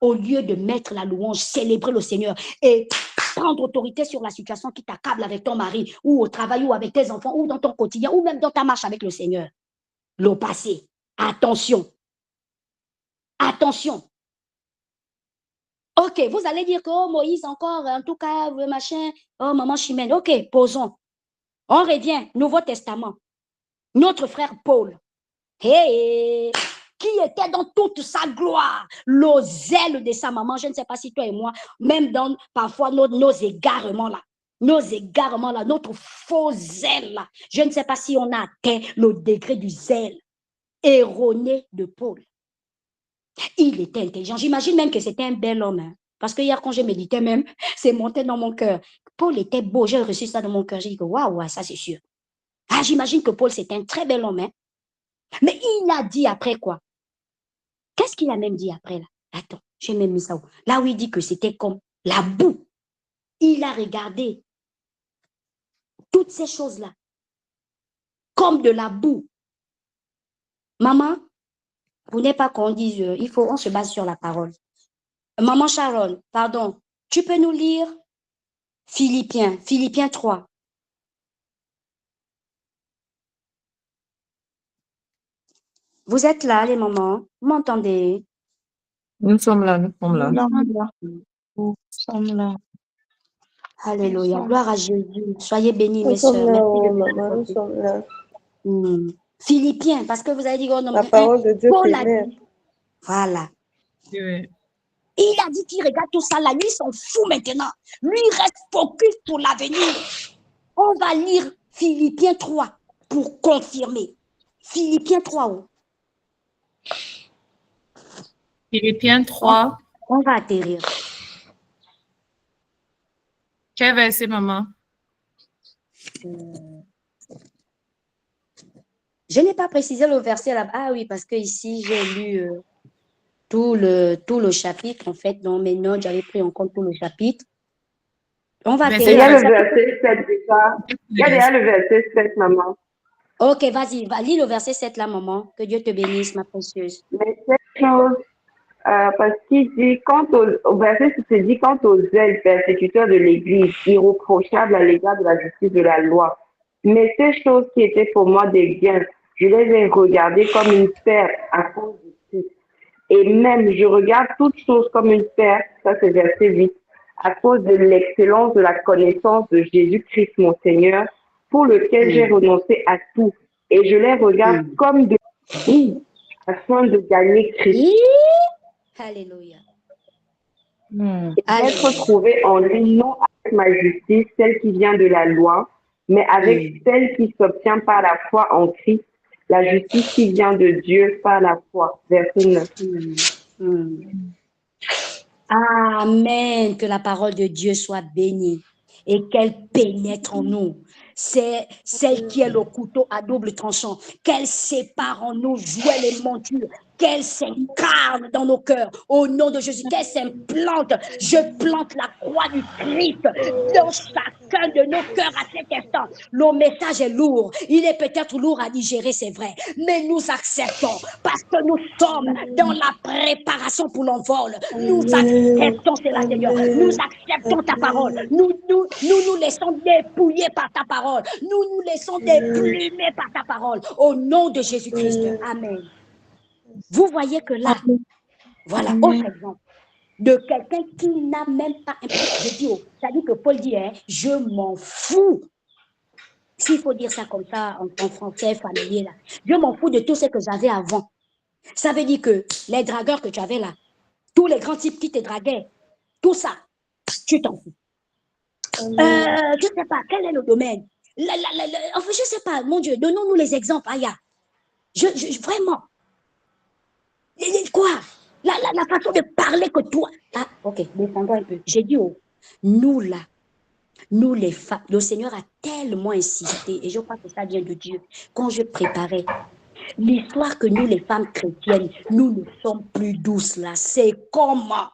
Au lieu de mettre la louange, célébrer le Seigneur et prendre autorité sur la situation qui t'accable avec ton mari, ou au travail, ou avec tes enfants, ou dans ton quotidien, ou même dans ta marche avec le Seigneur. Le passé. Attention. Attention. Ok, vous allez dire que oh, Moïse encore, en tout cas, machin, oh maman Chimène. Ok, posons. On revient, Nouveau Testament. Notre frère Paul. Hey, qui était dans toute sa gloire, le zèle de sa maman. Je ne sais pas si toi et moi, même dans parfois nos égarements là, notre faux zèle là, je ne sais pas si on a atteint le degré du zèle erroné de Paul. Il était intelligent. J'imagine même que c'était un bel homme. Hein, parce que hier, quand je méditais même, c'est monté dans mon cœur. Paul était beau. J'ai reçu ça dans mon cœur. J'ai dit que waouh, ça c'est sûr. Ah, j'imagine que Paul, c'était un très bel homme. Hein. Mais il a dit après quoi? Qu'est-ce qu'il a même dit après là? Attends, j'ai même mis ça où? Là où il dit que c'était comme la boue. Il a regardé toutes ces choses-là comme de la boue. Maman, vous n'êtes pas qu'on dise, on se base sur la parole. Maman Sharon, pardon, tu peux nous lire Philippiens 3. Vous êtes là, les mamans? Vous m'entendez? Nous sommes là. Nous sommes là. Alléluia. Gloire à Jésus. Soyez bénis, Nous mes sommes sœurs. là, Merci de maman, nous sommes là. Philippiens, parce que vous avez dit... Oh, non, La parole de Dieu Paul a pénètre. dit, voilà. Oui. Il a dit qu'il regarde tout ça là. Lui, il s'en fout maintenant. Lui, il reste focus pour l'avenir. On va lire Philippiens 3 pour confirmer. Philippiens 3 où? Philippiens 3. On va atterrir. Quel verset, maman? Je n'ai pas précisé le verset là. Ah oui, parce que ici, j'ai lu tout le chapitre. En fait, dans mes notes, j'avais pris en compte tout le chapitre. On va Il atterrir. y a le verset 7 déjà. Il y a déjà le verset 7, maman. Ok, vas-y, lis le verset 7 là, maman. Que Dieu te bénisse, ma précieuse. Mais cette chose, parce qu'il dit, au verset 7, il dit, quant aux zèle persécuteurs de l'Église, irréprochables à l'égard de la justice de la loi. Mais ces choses qui étaient pour moi des gains, je les ai regardées comme une perte à cause du Christ. Et même, je regarde toutes choses comme une perte, ça c'est verset 8, à cause de l'excellence de la connaissance de Jésus-Christ, mon Seigneur, pour lequel j'ai renoncé à tout. Et je les regarde comme des prix afin de gagner Christ. Alléluia. Et d'être trouvé en lui, non avec ma justice, celle qui vient de la loi, mais avec celle qui s'obtient par la foi en Christ, la justice qui vient de Dieu par la foi. Verset 9. Amen. Que la parole de Dieu soit bénie et qu'elle pénètre en nous. c'est celle qui est le couteau à double tranchant, qu'elle sépare en nous jouets et montures, qu'elle s'incarne dans nos cœurs, au nom de Jésus, qu'elle s'implante. Je plante la croix du Christ dans chacun de nos cœurs à cet instant. Le message est lourd, il est peut-être lourd à digérer, c'est vrai, mais nous acceptons parce que nous sommes dans la préparation pour l'envol. Nous acceptons cela, Seigneur. Nous acceptons ta parole. Nous laissons dépouiller par ta parole. Nous laissons déplumer par ta parole. Au nom de Jésus-Christ. Amen. Vous voyez que là, voilà, autre exemple de quelqu'un qui n'a même pas un... Je dis, ça dit que Paul dit, hein, je m'en fous. S'il faut dire ça comme ça en français familier, là. Je m'en fous de tout ce que j'avais avant. Ça veut dire que les dragueurs que tu avais là, tous les grands types qui te draguaient, tout ça, tu t'en fous. Je ne sais pas, quel est le domaine? Enfin, je ne sais pas, mon Dieu, donnons-nous les exemples, Aya. Vraiment. Quoi? La façon de parler que toi... Ah, ok, descendons un peu. J'ai dit, nous là, nous les femmes, le Seigneur a tellement insisté, et je crois que ça vient de Dieu, quand je préparais l'histoire que nous les femmes chrétiennes, nous ne sommes plus douces là. C'est comment?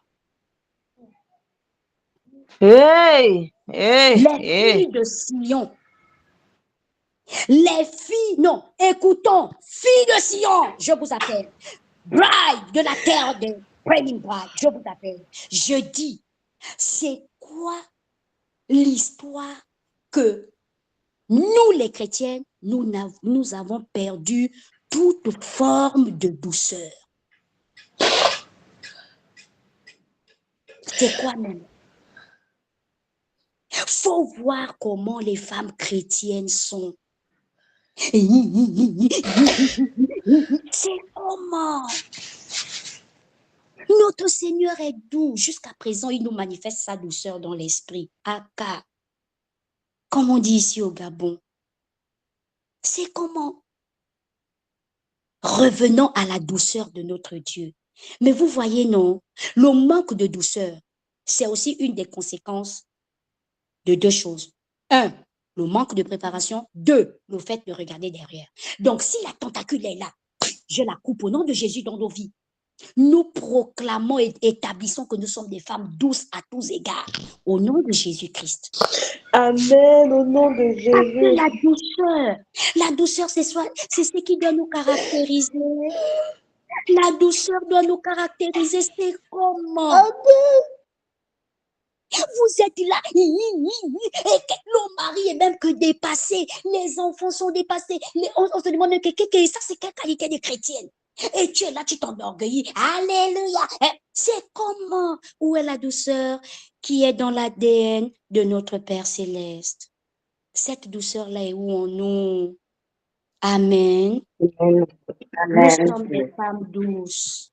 Hey, hey, Les hey. filles de Sion. Les filles, non, écoutons, filles de Sion, je vous appelle. Bride de la terre de Praying Bride, je vous appelle. Je dis, c'est quoi l'histoire que nous les chrétiennes, nous avons perdu toute forme de douceur? C'est quoi même? Faut voir comment les femmes chrétiennes sont. C'est comment? Notre Seigneur est doux. Jusqu'à présent, il nous manifeste sa douceur dans l'esprit. Aka, comme on dit ici au Gabon. C'est comment? Revenons à la douceur de notre Dieu. Mais vous voyez, non, le manque de douceur, c'est aussi une des conséquences de deux choses. Un, le manque de préparation. Deux, le fait de regarder derrière. Donc, si la tentacule est là, je la coupe au nom de Jésus dans nos vies. Nous proclamons et établissons que nous sommes des femmes douces à tous égards. Au nom de Jésus-Christ. Amen, au nom de Jésus. Parce que la douceur, c'est ce qui doit nous caractériser. La douceur doit nous caractériser. C'est comment? Vous êtes là, et le mari est même que dépassé, les enfants sont dépassés, on se demande ça c'est quelle qualité de chrétienne? Et tu es là, tu t'enorgueillis, alléluia. C'est comment? Où est la douceur qui est dans l'ADN de notre Père Céleste? Cette douceur-là est où en nous? Amen. Amen. Nous sommes des femmes douces.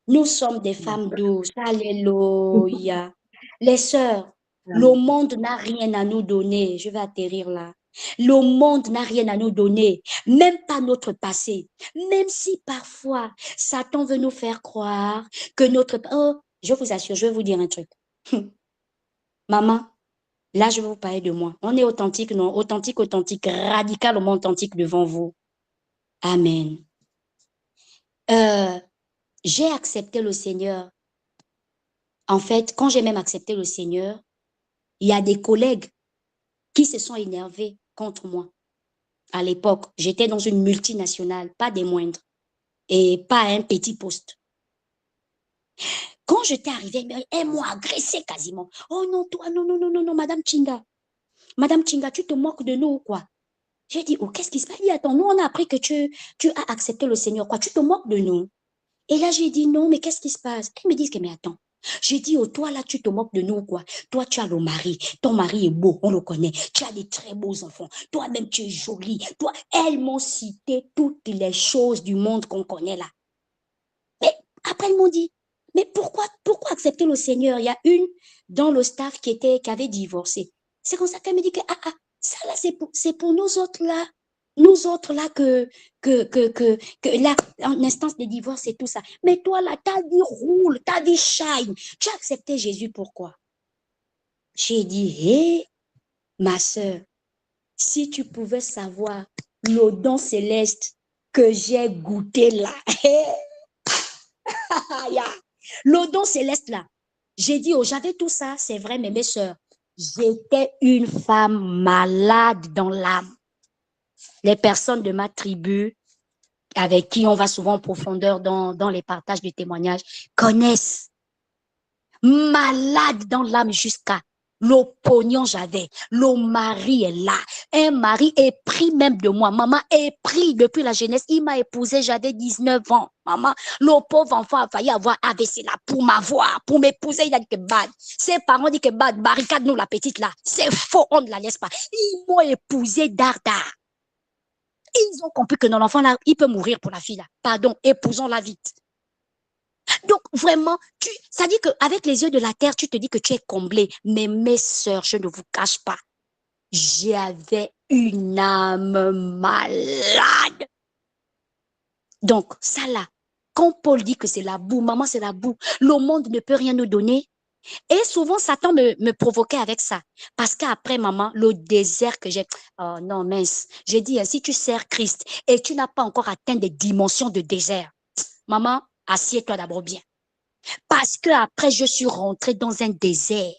Nous sommes des femmes douces. Alléluia. Les sœurs, le monde n'a rien à nous donner. Je vais atterrir là. Le monde n'a rien à nous donner, même pas notre passé. Même si parfois, Satan veut nous faire croire que notre... Oh, je vous assure, je vais vous dire un truc. Maman, là, je vais vous parler de moi. On est authentique, non? Authentique, radicalement authentique devant vous. Amen. J'ai accepté le Seigneur. En fait, quand j'ai même accepté le Seigneur, il y a des collègues qui se sont énervés contre moi. À l'époque, j'étais dans une multinationale, pas des moindres, et pas un petit poste. Quand j'étais arrivée, elles m'ont agressée quasiment. Oh non, toi, non, Madame Chinga. Madame Chinga, tu te moques de nous ou quoi? J'ai dit, oh, qu'est-ce qui se passe? Attends, nous, on a appris que tu as accepté le Seigneur, quoi? Tu te moques de nous? Et là, j'ai dit, non, mais qu'est-ce qui se passe? Elles me disent que, mais attends. J'ai dit, oh, toi, là, tu te moques de nous, quoi. Toi, tu as le mari. Ton mari est beau, on le connaît. Tu as des très beaux enfants. Toi-même, tu es jolie. Toi, elles m'ont cité toutes les choses du monde qu'on connaît là. Mais après, elles m'ont dit, mais pourquoi accepter le Seigneur? Il y a une dans le staff qui avait divorcé. C'est comme ça qu'elle me dit que, ça là, c'est pour nous autres là. Nous autres là que là, en instance de divorce et tout ça. Mais toi là, t'as dit roule, t'as dit shine. Tu as accepté Jésus, pourquoi? J'ai dit, hé, ma soeur, Si tu pouvais savoir le don céleste que j'ai goûté là. Le don céleste là. J'ai dit, oh, j'avais tout ça, c'est vrai, mais mes sœurs, j'étais une femme malade dans l'âme. Les personnes de ma tribu, avec qui on va souvent en profondeur dans les partages de témoignages, connaissent. Malade dans l'âme jusqu'à le pognon j'avais. Le mari est là. Un mari est pris même de moi. Maman est pris depuis la jeunesse. Il m'a épousé, j'avais 19 ans. Maman, le pauvre enfant a failli avoir AVC là pour m'avoir, pour m'épouser. Il a dit que bad. Ses parents disent que bad, barricade-nous la petite là. C'est faux, on ne la laisse pas. Ils m'ont épousé d'ardard. Ils ont compris que non, l'enfant là, il peut mourir pour la fille là. Pardon, épousons-la vite. Donc, vraiment, ça dit qu'avec les yeux de la terre, tu te dis que tu es comblé. Mais mes sœurs, je ne vous cache pas, j'avais une âme malade. Donc, ça là, quand Paul dit que c'est la boue, maman, c'est la boue, le monde ne peut rien nous donner. Et souvent, Satan me provoquait avec ça. Parce qu'après, maman, le désert que j'ai... Oh non, mince. J'ai dit, si tu sers Christ et tu n'as pas encore atteint des dimensions de désert, maman, assieds-toi d'abord bien. Parce que après, je suis rentrée dans un désert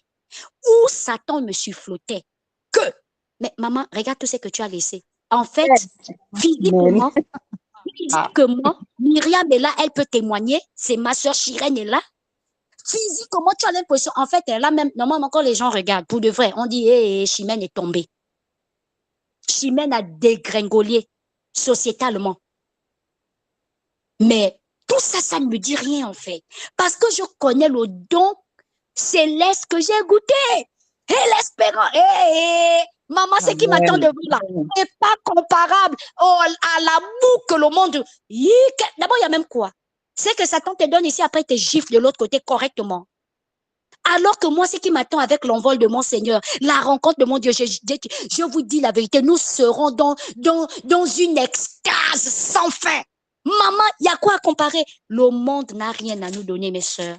où Satan me sufflotait que, mais maman, regarde tout ce que tu as laissé. En fait, physiquement, Myriam est là, elle peut témoigner. C'est ma soeur Chirène est là. Physiquement, tu as l'impression, en fait, elle a même, normalement, quand les gens regardent, pour de vrai, on dit, hé, Chimène est tombée. Chimène a dégringolé sociétalement. Mais tout ça, ça ne me dit rien, en fait. Parce que je connais le don céleste que j'ai goûté. Et l'espérance. Maman, ce qui m'attend de vous là n'est pas comparable à la boue que le monde. D'abord, il y a même quoi? C'est que Satan te donne ici, après, te gifle de l'autre côté correctement. Alors que moi, ce qui m'attend avec l'envol de mon Seigneur, la rencontre de mon Dieu, je vous dis la vérité, nous serons dans une extase sans fin. Maman, il y a quoi à comparer? Le monde n'a rien à nous donner, mes sœurs.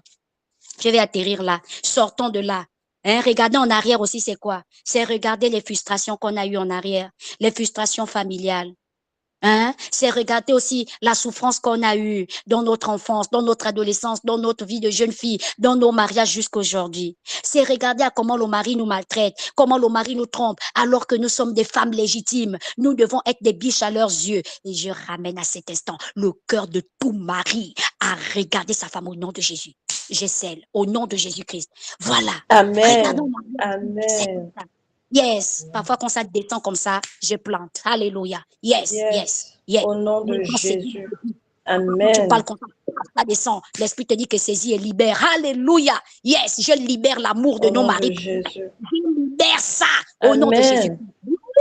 Je vais atterrir là. Sortons de là. Regardez en arrière aussi, c'est quoi? C'est regarder les frustrations qu'on a eues en arrière, les frustrations familiales. C'est regarder aussi la souffrance qu'on a eue dans notre enfance, dans notre adolescence, dans notre vie de jeune fille, dans nos mariages jusqu'à aujourd'hui. C'est regarder à comment le mari nous maltraite, comment le mari nous trompe, alors que nous sommes des femmes légitimes. Nous devons être des biches à leurs yeux. Et je ramène à cet instant le cœur de tout mari à regarder sa femme au nom de Jésus. Je scelle au nom de Jésus-Christ. Voilà. Amen. Amen. Yes, parfois quand ça descend comme ça, je plante. Alléluia. Yes. Au nom de Jésus. Amen. Tu parles comme ça descend. L'Esprit te dit que saisis et libère. Alléluia. Yes, je libère l'amour de nos maris. Je libère ça au nom de Jésus.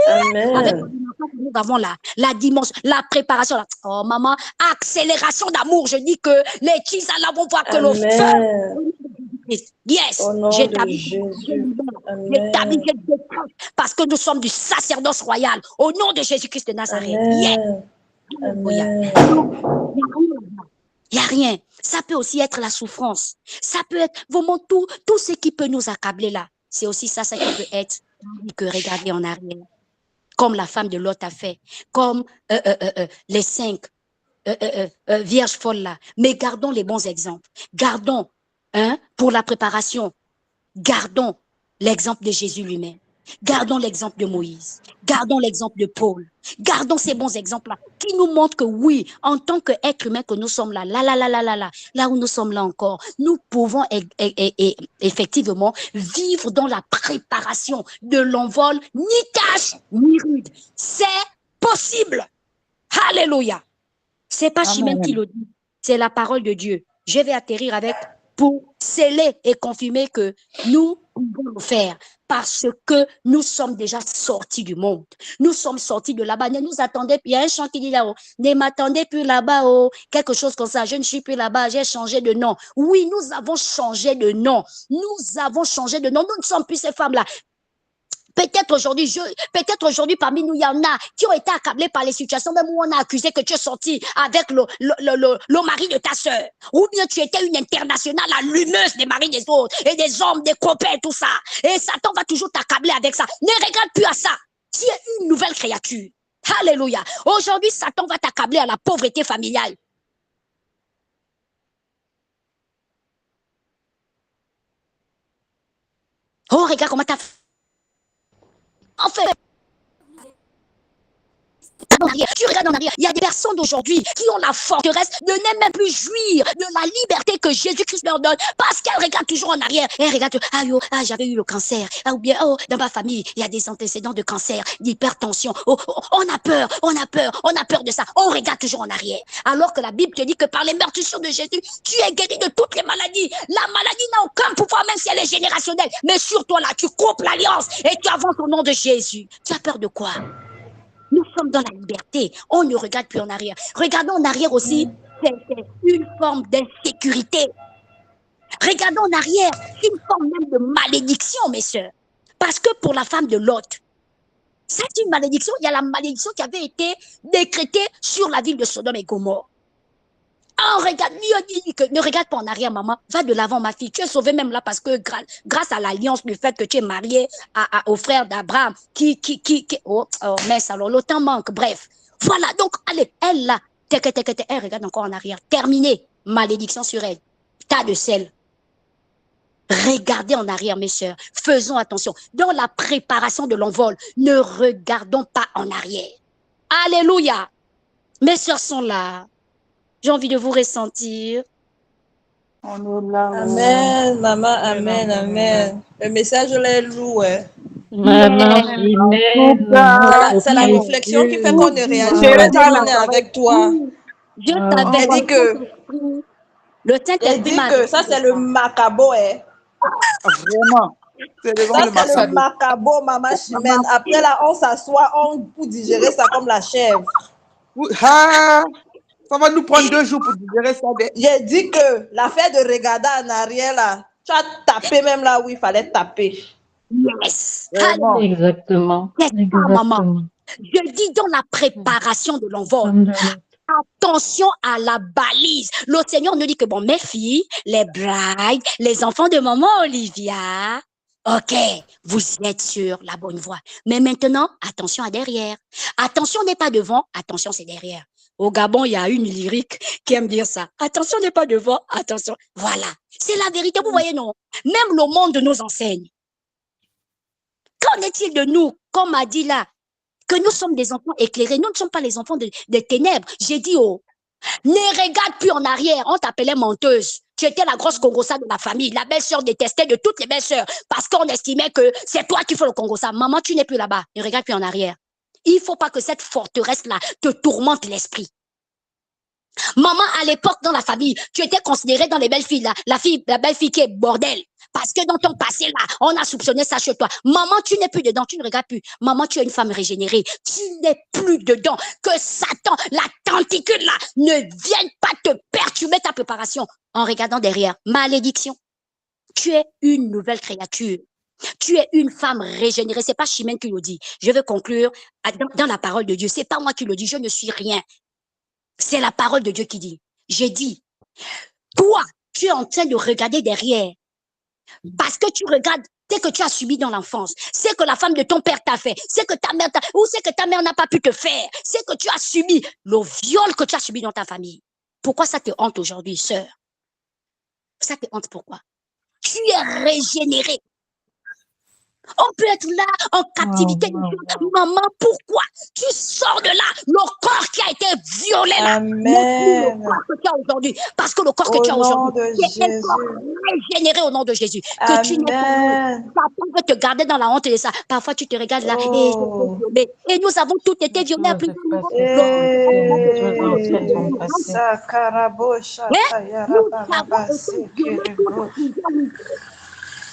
Amen. Avec nous avons la dimension, la préparation. Oh maman, accélération d'amour. Je dis que les tisas là vont voir que le feu. Yes, j'établis parce que nous sommes du sacerdoce royal au nom de Jésus-Christ de Nazareth. Yes. Amen. Il n'y a rien. Ça peut aussi être la souffrance. Ça peut être vraiment tout ce qui peut nous accabler là. C'est aussi ça qui peut être que regarder en arrière. Comme la femme de Lot a fait. Comme les 5 vierges folles là. Mais gardons les bons exemples. Gardons pour la préparation, gardons l'exemple de Jésus lui-même. Gardons l'exemple de Moïse. Gardons l'exemple de Paul. Gardons ces bons exemples-là qui nous montrent que oui, en tant qu'être humain que nous sommes là où nous sommes là encore, nous pouvons effectivement vivre dans la préparation de l'envol, ni tâche, ni rude. C'est possible. Alléluia. C'est pas Chimène qui le dit, c'est la parole de Dieu. Je vais atterrir avec pour sceller et confirmer que nous pouvons le faire parce que nous sommes déjà sortis du monde. Nous sommes sortis de là-bas. Ne nous attendez plus. Il y a un chant qui dit là-haut, ne m'attendez plus là-bas, quelque chose comme ça. Je ne suis plus là-bas, j'ai changé de nom. Oui, nous avons changé de nom. Nous avons changé de nom. Nous ne sommes plus ces femmes-là. Peut-être aujourd'hui, parmi nous, il y en a qui ont été accablés par les situations, même où on a accusé que tu es sorti avec le mari de ta sœur. Ou bien tu étais une internationale allumeuse des maris des autres, et des hommes, des copains, tout ça. Et Satan va toujours t'accabler avec ça. Ne regarde plus à ça. Tu es une nouvelle créature. Alléluia. Aujourd'hui, Satan va t'accabler à la pauvreté familiale. Oh, regarde comment t'as fait. En fait, tu regardes en arrière, il y a des personnes d'aujourd'hui qui ont la forteresse de ne même plus jouir de la liberté que Jésus-Christ leur donne parce qu'elles regardent toujours en arrière. Elles regardent, j'avais eu le cancer. Ou bien, dans ma famille, il y a des antécédents de cancer, d'hypertension. On a peur de ça. On regarde toujours en arrière. Alors que la Bible te dit que par les meurtrissures de Jésus, tu es guéri de toutes les maladies. La maladie n'a aucun pouvoir, même si elle est générationnelle. Mais sur toi là, tu coupes l'alliance et tu avances au nom de Jésus. Tu as peur de quoi? Nous sommes dans la liberté. On ne regarde plus en arrière. Regardons en arrière aussi, c'est une forme d'insécurité. Regardons en arrière, c'est une forme même de malédiction, mes sœurs. Parce que pour la femme de Lot, c'est une malédiction. Il y a la malédiction qui avait été décrétée sur la ville de Sodome et Gomorrhe. Regarde, Dieu dit que ne regarde pas en arrière, maman. Va de l'avant, ma fille. Tu es sauvée même là parce que grâce à l'alliance du fait que tu es mariée au frère d'Abraham mais alors le temps manque. Bref, voilà. Donc, allez, elle là, elle regarde encore en arrière. Terminé. Malédiction sur elle. Tas de sel. Regardez en arrière, mes sœurs. Faisons attention. Dans la préparation de l'envol, ne regardons pas en arrière. Alléluia. Mes sœurs sont là. J'ai envie de vous ressentir. On est là. Amen, maman, amen, amen. Le message, je l'ai loué. Maman, C'est la réflexion qui fait qu'on ne réagit pas dès qu'on est avec toi. Je t'avais dit que le Saint-Esprit m'a que ça, c'est le macabo, hein. Vraiment. C'est le macabo, maman Chimène. Après là, on s'assoit pour digérer ça comme la chèvre. Ça va nous prendre 2 jours pour digérer ça. J'ai dit que l'affaire de regarder en arrière là, tu as tapé même là où il fallait taper. Yes. Exactement. Maman. Je dis dans la préparation de l'envol. Attention à la balise. Le Seigneur nous dit que bon, mes filles, les brides, les enfants de maman Olivia, ok, vous êtes sur la bonne voie. Mais maintenant, attention à derrière. Attention n'est pas devant, attention c'est derrière. Au Gabon, il y a une lyrique qui aime dire ça. Attention n'est pas devant, attention. Voilà. C'est la vérité, vous voyez, non? Même le monde nous enseigne. Qu'en est-il de nous, comme a dit là, que nous sommes des enfants éclairés. Nous ne sommes pas les enfants des ténèbres. J'ai dit, ne regarde plus en arrière. On t'appelait menteuse. Tu étais la grosse congossa de la famille. La belle-sœur détestait de toutes les belles-sœurs parce qu'on estimait que c'est toi qui fais le congossa. Maman, tu n'es plus là-bas. Ne regarde plus en arrière. Il ne faut pas que cette forteresse-là te tourmente l'esprit. Maman, à l'époque, dans la famille, tu étais considérée dans les belles filles, là, la belle fille qui est bordel. Parce que dans ton passé, là, on a soupçonné ça chez toi. Maman, tu n'es plus dedans, tu ne regardes plus. Maman, tu es une femme régénérée. Tu n'es plus dedans. Que Satan, la tenticule, là, ne vienne pas te perturber ta préparation en regardant derrière. Malédiction. Tu es une nouvelle créature. Tu es une femme régénérée. C'est pas Chimène qui le dit. Je vais conclure dans la parole de Dieu. C'est pas moi qui le dis. Je ne suis rien. C'est la parole de Dieu qui dit. J'ai dit, toi, tu es en train de regarder derrière. Parce que tu regardes ce que tu as subi dans l'enfance, ce que la femme de ton père t'a fait, ce que ta mère ou ce que ta mère n'a pas pu te faire, ce que tu as subi, le viol que tu as subi dans ta famille. Pourquoi ça te hante aujourd'hui, sœur? Ça te hante pourquoi? Tu es régénérée. On peut être là en captivité. Maman, pourquoi? Tu sors de là, le corps qui a été violé là. Amen. Le corps que tu as aujourd'hui. Parce que le corps que tu as aujourd'hui, c'est un corps régénéré au nom de Jésus. Que tu n'es pas. Papa veut te garder dans la honte de ça. Parfois, tu te regardes là et nous avons tous été violés à plusieurs niveaux.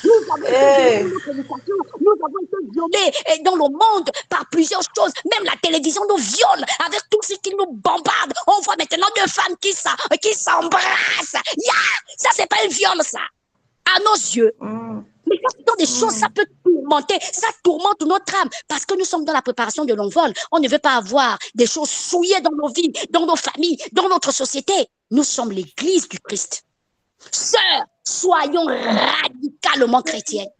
Nous avons été violés dans le monde par plusieurs choses. Même la télévision nous viole avec tout ce qui nous bombarde. On voit maintenant 2 femmes qui s'embrassent. Ça, c'est pas un viol, ça. À nos yeux. Mais ça, ce sont des choses, ça peut tourmenter. Ça tourmente notre âme. Parce que nous sommes dans la préparation de l'envol. On ne veut pas avoir des choses souillées dans nos vies, dans nos familles, dans notre société. Nous sommes l'église du Christ. Sœurs, soyons radicalement chrétiennes.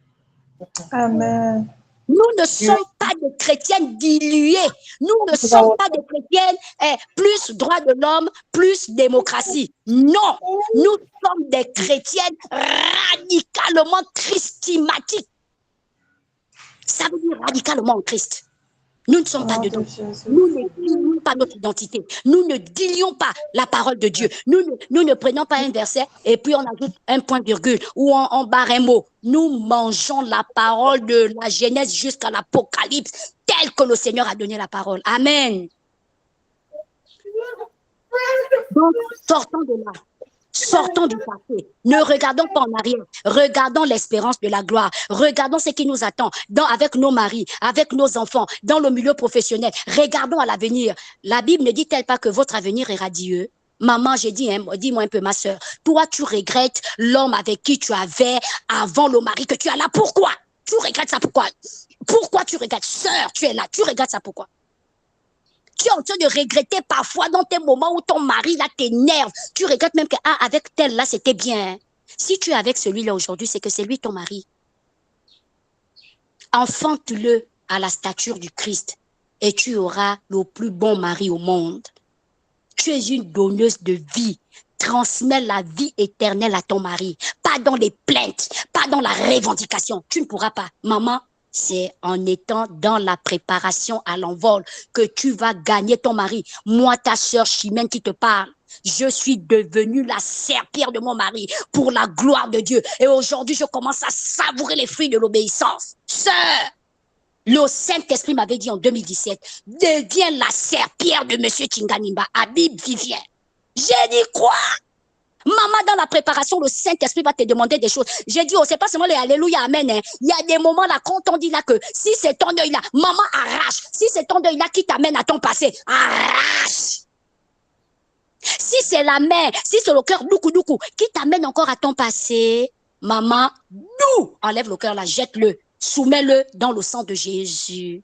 Amen. Nous ne sommes pas des chrétiennes diluées. Nous ne sommes pas des chrétiennes plus droit de l'homme, plus démocratie. Non, nous sommes des chrétiennes radicalement christimatiques. Ça veut dire radicalement en Christ. Nous ne sommes pas dedans. Nous ne diluons pas notre identité. Nous ne diluons pas la parole de Dieu. Nous ne prenons pas un verset et puis on ajoute un point virgule ou on barre un mot. Nous mangeons la parole de la Genèse jusqu'à l'Apocalypse, tel que le Seigneur a donné la parole. Amen. Donc, sortons de là. Sortons du passé. Ne regardons pas en arrière. Regardons l'espérance de la gloire. Regardons ce qui nous attend avec nos maris, avec nos enfants, dans le milieu professionnel. Regardons à l'avenir. La Bible ne dit-elle pas que votre avenir est radieux? Maman, j'ai dit, hein, dis-moi un peu, ma soeur. Toi, tu regrettes l'homme avec qui tu avais avant le mari que tu as là. Pourquoi? Tu regrettes ça, pourquoi? Pourquoi tu regrettes? Sœur, tu es là. Tu regrettes ça, pourquoi? Tu es en train de regretter parfois dans tes moments où ton mari là t'énerve. Tu regrettes même que avec tel là c'était bien. Si tu es avec celui-là aujourd'hui, c'est que c'est lui ton mari. Enfante-le à la stature du Christ et tu auras le plus bon mari au monde. Tu es une donneuse de vie. Transmets la vie éternelle à ton mari. Pas dans les plaintes, pas dans la revendication. Tu ne pourras pas. Maman, c'est en étant dans la préparation à l'envol que tu vas gagner ton mari. Moi, ta sœur Chimène qui te parle, je suis devenue la serpillère de mon mari pour la gloire de Dieu. Et aujourd'hui, je commence à savourer les fruits de l'obéissance. Sœur, le Saint-Esprit m'avait dit en 2017, deviens la serpillère de Monsieur Chinganimba, Habib Vivien. J'ai dit quoi? Maman, dans la préparation, le Saint-Esprit va te demander des choses. J'ai dit, oh, c'est pas seulement les Alléluia, Amen. Hein. Il y a des moments là, quand on dit là que si c'est ton œil là, maman arrache. Si c'est ton œil là qui t'amène à ton passé, arrache. Si c'est la main, si c'est le cœur, doukou, qui t'amène encore à ton passé, maman, nous, enlève le cœur là, jette-le, soumets-le dans le sang de Jésus.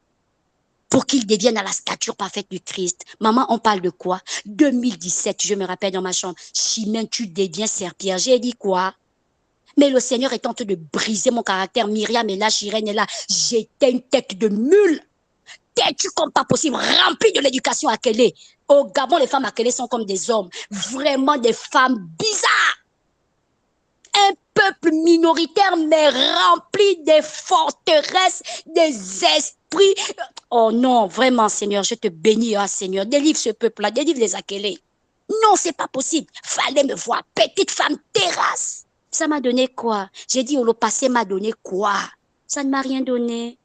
Pour qu'il devienne à la stature parfaite du Christ. Maman, on parle de quoi? 2017, je me rappelle dans ma chambre. Chimène, tu deviens serpillère. J'ai dit quoi? Mais le Seigneur est en train de briser mon caractère. Myriam est là, Chirène est là. J'étais une tête de mule. Têtue comme pas possible, remplie de l'éducation à Kélé. Au Gabon, les femmes à Kélé sont comme des hommes. Vraiment des femmes bizarres. Un peuple minoritaire, mais rempli des forteresses, des esprits. Oh non, vraiment, Seigneur, je te bénis, hein, Seigneur. Délivre ce peuple-là, délivre les Akélés. Non, c'est pas possible. Fallait me voir, petite femme terrasse. Ça m'a donné quoi? J'ai dit, oh, le passé m'a donné quoi? Ça ne m'a rien donné.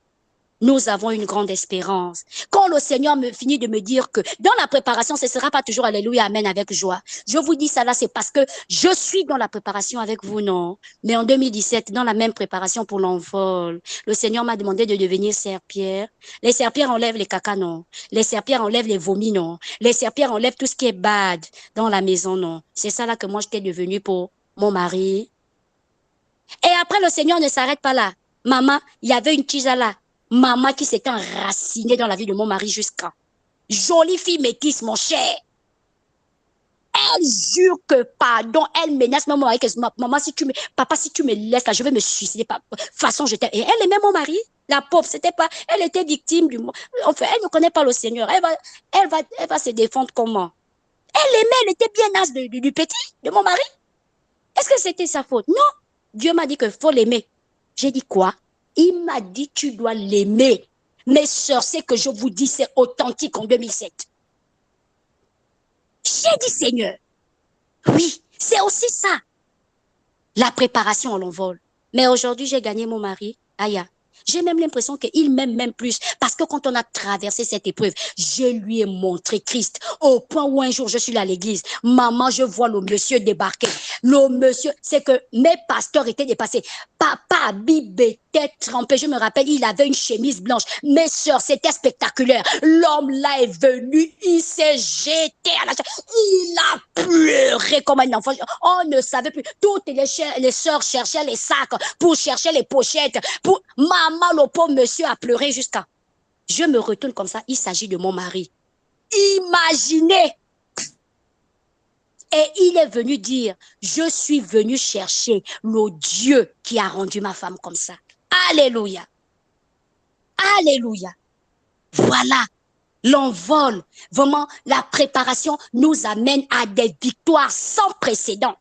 Nous avons une grande espérance. Quand le Seigneur me finit de me dire que dans la préparation, ce ne sera pas toujours Alléluia, Amen avec joie. Je vous dis ça là, c'est parce que je suis dans la préparation avec vous, non. Mais en 2017, dans la même préparation pour l'envol, le Seigneur m'a demandé de devenir serpillère. Les serpillères enlèvent les cacas, non. Les serpillères enlèvent les vomis, non. Les serpillères enlèvent tout ce qui est bad dans la maison, non. C'est ça là que moi, j'étais devenue pour mon mari. Et après, le Seigneur ne s'arrête pas là. Maman, il y avait une tisa là. Maman qui s'était enracinée dans la vie de mon mari jusqu'à. Jolie fille métisse, mon cher. Elle jure que, pardon, elle menace mon mari que maman, papa, si tu me laisses là, je vais me suicider. De toute façon, et elle aimait mon mari. La pauvre, c'était pas, elle était victime du monde. Enfin, elle ne connaît pas le Seigneur. Elle va se défendre comment? Elle aimait, elle était bien naze du petit, de mon mari. Est-ce que c'était sa faute? Non. Dieu m'a dit qu'il faut l'aimer. J'ai dit quoi? Il m'a dit, tu dois l'aimer. Mes sœurs, c'est que je vous dis, c'est authentique en 2007. J'ai dit, Seigneur, oui, c'est aussi ça. La préparation à l'envol. Mais aujourd'hui, j'ai gagné mon mari. Aïe. J'ai même l'impression qu'il m'aime même plus. Parce que quand on a traversé cette épreuve, je lui ai montré Christ. Au point où un jour, je suis là à l'église. Maman, je vois le monsieur débarquer. Le monsieur, c'est que mes pasteurs étaient dépassés. Papa Habib était trempé. Je me rappelle, il avait une chemise blanche. Mes sœurs, c'était spectaculaire. L'homme là est venu, il s'est jeté à la chaise. Il a pleuré comme un enfant. On ne savait plus. Toutes les sœurs cherchaient les sacs pour chercher les pochettes. Maman, le pauvre monsieur a pleuré jusqu'à. Je me retourne comme ça, il s'agit de mon mari. Imaginez! Et il est venu dire, je suis venu chercher le Dieu qui a rendu ma femme comme ça. Alléluia. Alléluia. Voilà. L'envol, vraiment, la préparation nous amène à des victoires sans précédent.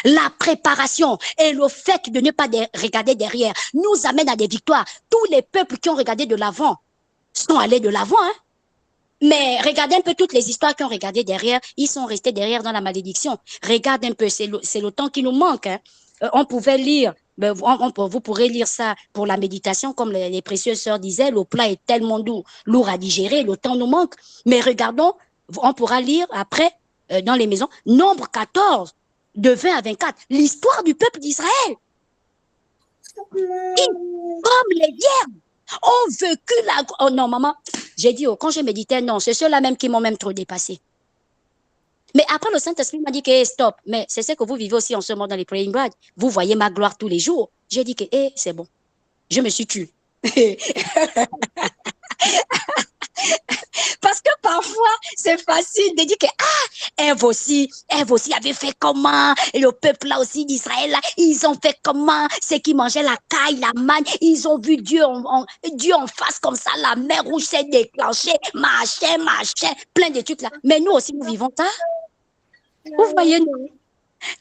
La préparation et le fait de ne pas regarder derrière nous amène à des victoires. Tous les peuples qui ont regardé de l'avant sont allés de l'avant, hein. Mais regardez un peu toutes les histoires qui ont regardé derrière, ils sont restés derrière dans la malédiction. Regarde un peu, c'est le temps qui nous manque, hein. On pouvait lire, vous pourrez lire ça pour la méditation, comme les précieuses sœurs disaient, le plat est tellement lourd à digérer, le temps nous manque. Mais regardons, on pourra lire après, dans les maisons, Nombre 14, de 20 à 24, l'histoire du peuple d'Israël. Comme les vierges ont vécu la... Oh non, maman, j'ai dit, quand je méditais, non, c'est ceux-là même qui m'ont même trop dépassé. Mais après, le Saint-Esprit m'a dit que hey, stop, mais c'est ce que vous vivez aussi en ce moment dans les praying grounds. Vous voyez ma gloire tous les jours. J'ai dit que hey, c'est bon. Je me suis tue. Parce que parfois, c'est facile de dire que Ève aussi avait fait comment? Et le peuple là aussi d'Israël, là, ils ont fait comment? C'est qu'ils mangeaient la caille, la manne. Ils ont vu Dieu en face comme ça. La mer rouge s'est déclenchée. Machin, plein de trucs là. Mais nous aussi, nous vivons ça. Vous voyez, nous.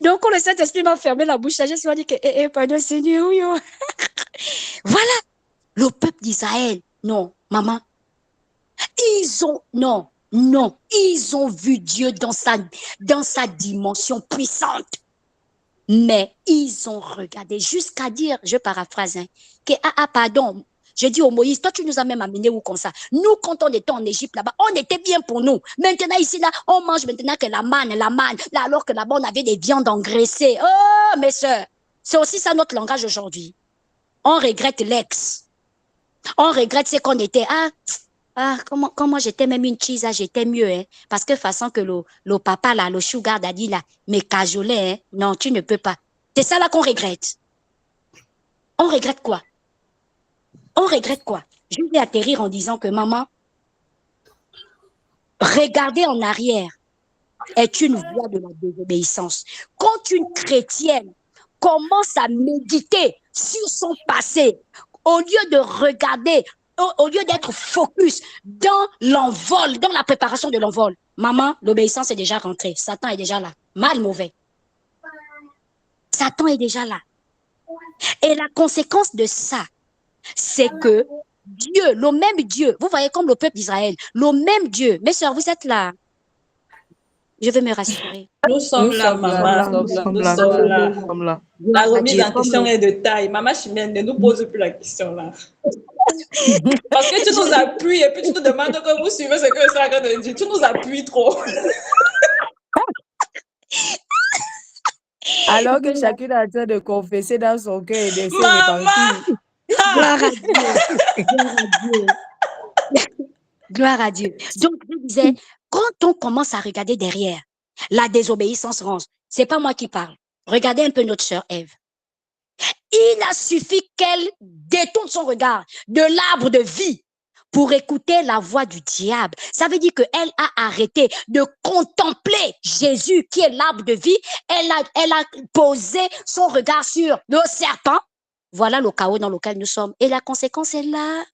Donc, quand le Saint-Esprit m'a fermé la bouche, je me suis dit que, pardon, Seigneur, oui. Voilà. Le peuple d'Israël, non, maman. Ils ont vu Dieu dans sa dimension puissante. Mais ils ont regardé jusqu'à dire, je paraphrase, hein, que, pardon, je dis au Moïse, toi tu nous as même amené où comme ça? Nous, quand on était en Égypte là-bas, on était bien pour nous. Maintenant ici, là, on mange maintenant que la manne, là, alors que là-bas on avait des viandes engraissées. Oh, mes soeurs, c'est aussi ça notre langage aujourd'hui. On regrette l'ex. On regrette ce qu'on était. Comment j'étais même une cheese, j'étais mieux, hein. Parce que façon que le papa là, le sugar daddy là, me cajolait, hein. Non, tu ne peux pas. C'est ça là qu'on regrette. On regrette quoi? On regrette quoi? Je vais atterrir en disant que maman, regarder en arrière est une voie de la désobéissance. Quand une chrétienne commence à méditer sur son passé, au lieu de regarder, au lieu d'être focus dans l'envol, dans la préparation de l'envol, maman, l'obéissance est déjà rentrée. Satan est déjà là. Mal, mauvais. Satan est déjà là. Et la conséquence de ça, c'est que Dieu, le même Dieu, vous voyez comme le peuple d'Israël, le même Dieu, mes soeurs, vous êtes là. Je veux me rassurer. Nous sommes là, maman. Nous sommes là. La remise en question est de taille. Maman Chimène, ne nous pose plus la question là. Parce que tu nous appuies et puis tu nous demandes que vous suivez ce que ça a dit. Tu nous appuies trop. Alors que chacune est en train de confesser dans son cœur et d'essayer Maman! Gloire à Dieu. Gloire à Dieu. Gloire à Dieu. Donc, je disais, quand on commence à regarder derrière, la désobéissance range. C'est pas moi qui parle. Regardez un peu notre sœur Ève. Il a suffi qu'elle détourne son regard de l'arbre de vie pour écouter la voix du diable. Ça veut dire qu'elle a arrêté de contempler Jésus qui est l'arbre de vie. Elle a posé son regard sur le serpent. Voilà le chaos dans lequel nous sommes. Et la conséquence est là.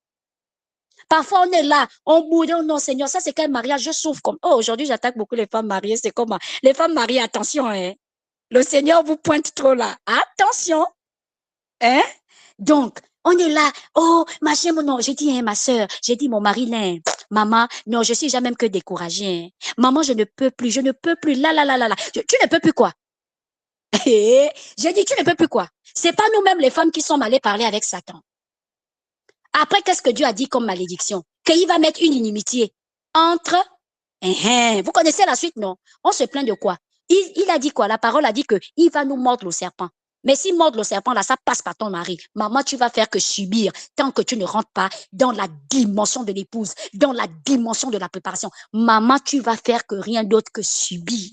Parfois, on est là, on boude, oh non, Seigneur, ça c'est quel mariage, je souffre comme... Oh, aujourd'hui, j'attaque beaucoup les femmes mariées, c'est comment? Les femmes mariées, attention, hein. Le Seigneur vous pointe trop là. Attention. Hein? Donc, on est là, oh, ma chérie, non, j'ai dit, hein, ma soeur, j'ai dit, mon mari, là, maman, non, je suis jamais que découragée. Hein. Maman, je ne peux plus, là. Tu ne peux plus quoi? J'ai dit, tu ne peux plus quoi? C'est pas nous-mêmes les femmes qui sommes allées parler avec Satan. Après, qu'est-ce que Dieu a dit comme malédiction? Qu'il va mettre une inimitié entre... Vous connaissez la suite, non? On se plaint de quoi? Il a dit quoi? La parole a dit qu'il va nous mordre le serpent. Mais s'il mord le serpent, là, ça passe par ton mari. Maman, tu vas faire que subir tant que tu ne rentres pas dans la dimension de l'épouse, dans la dimension de la préparation. Maman, tu vas faire que rien d'autre que subir.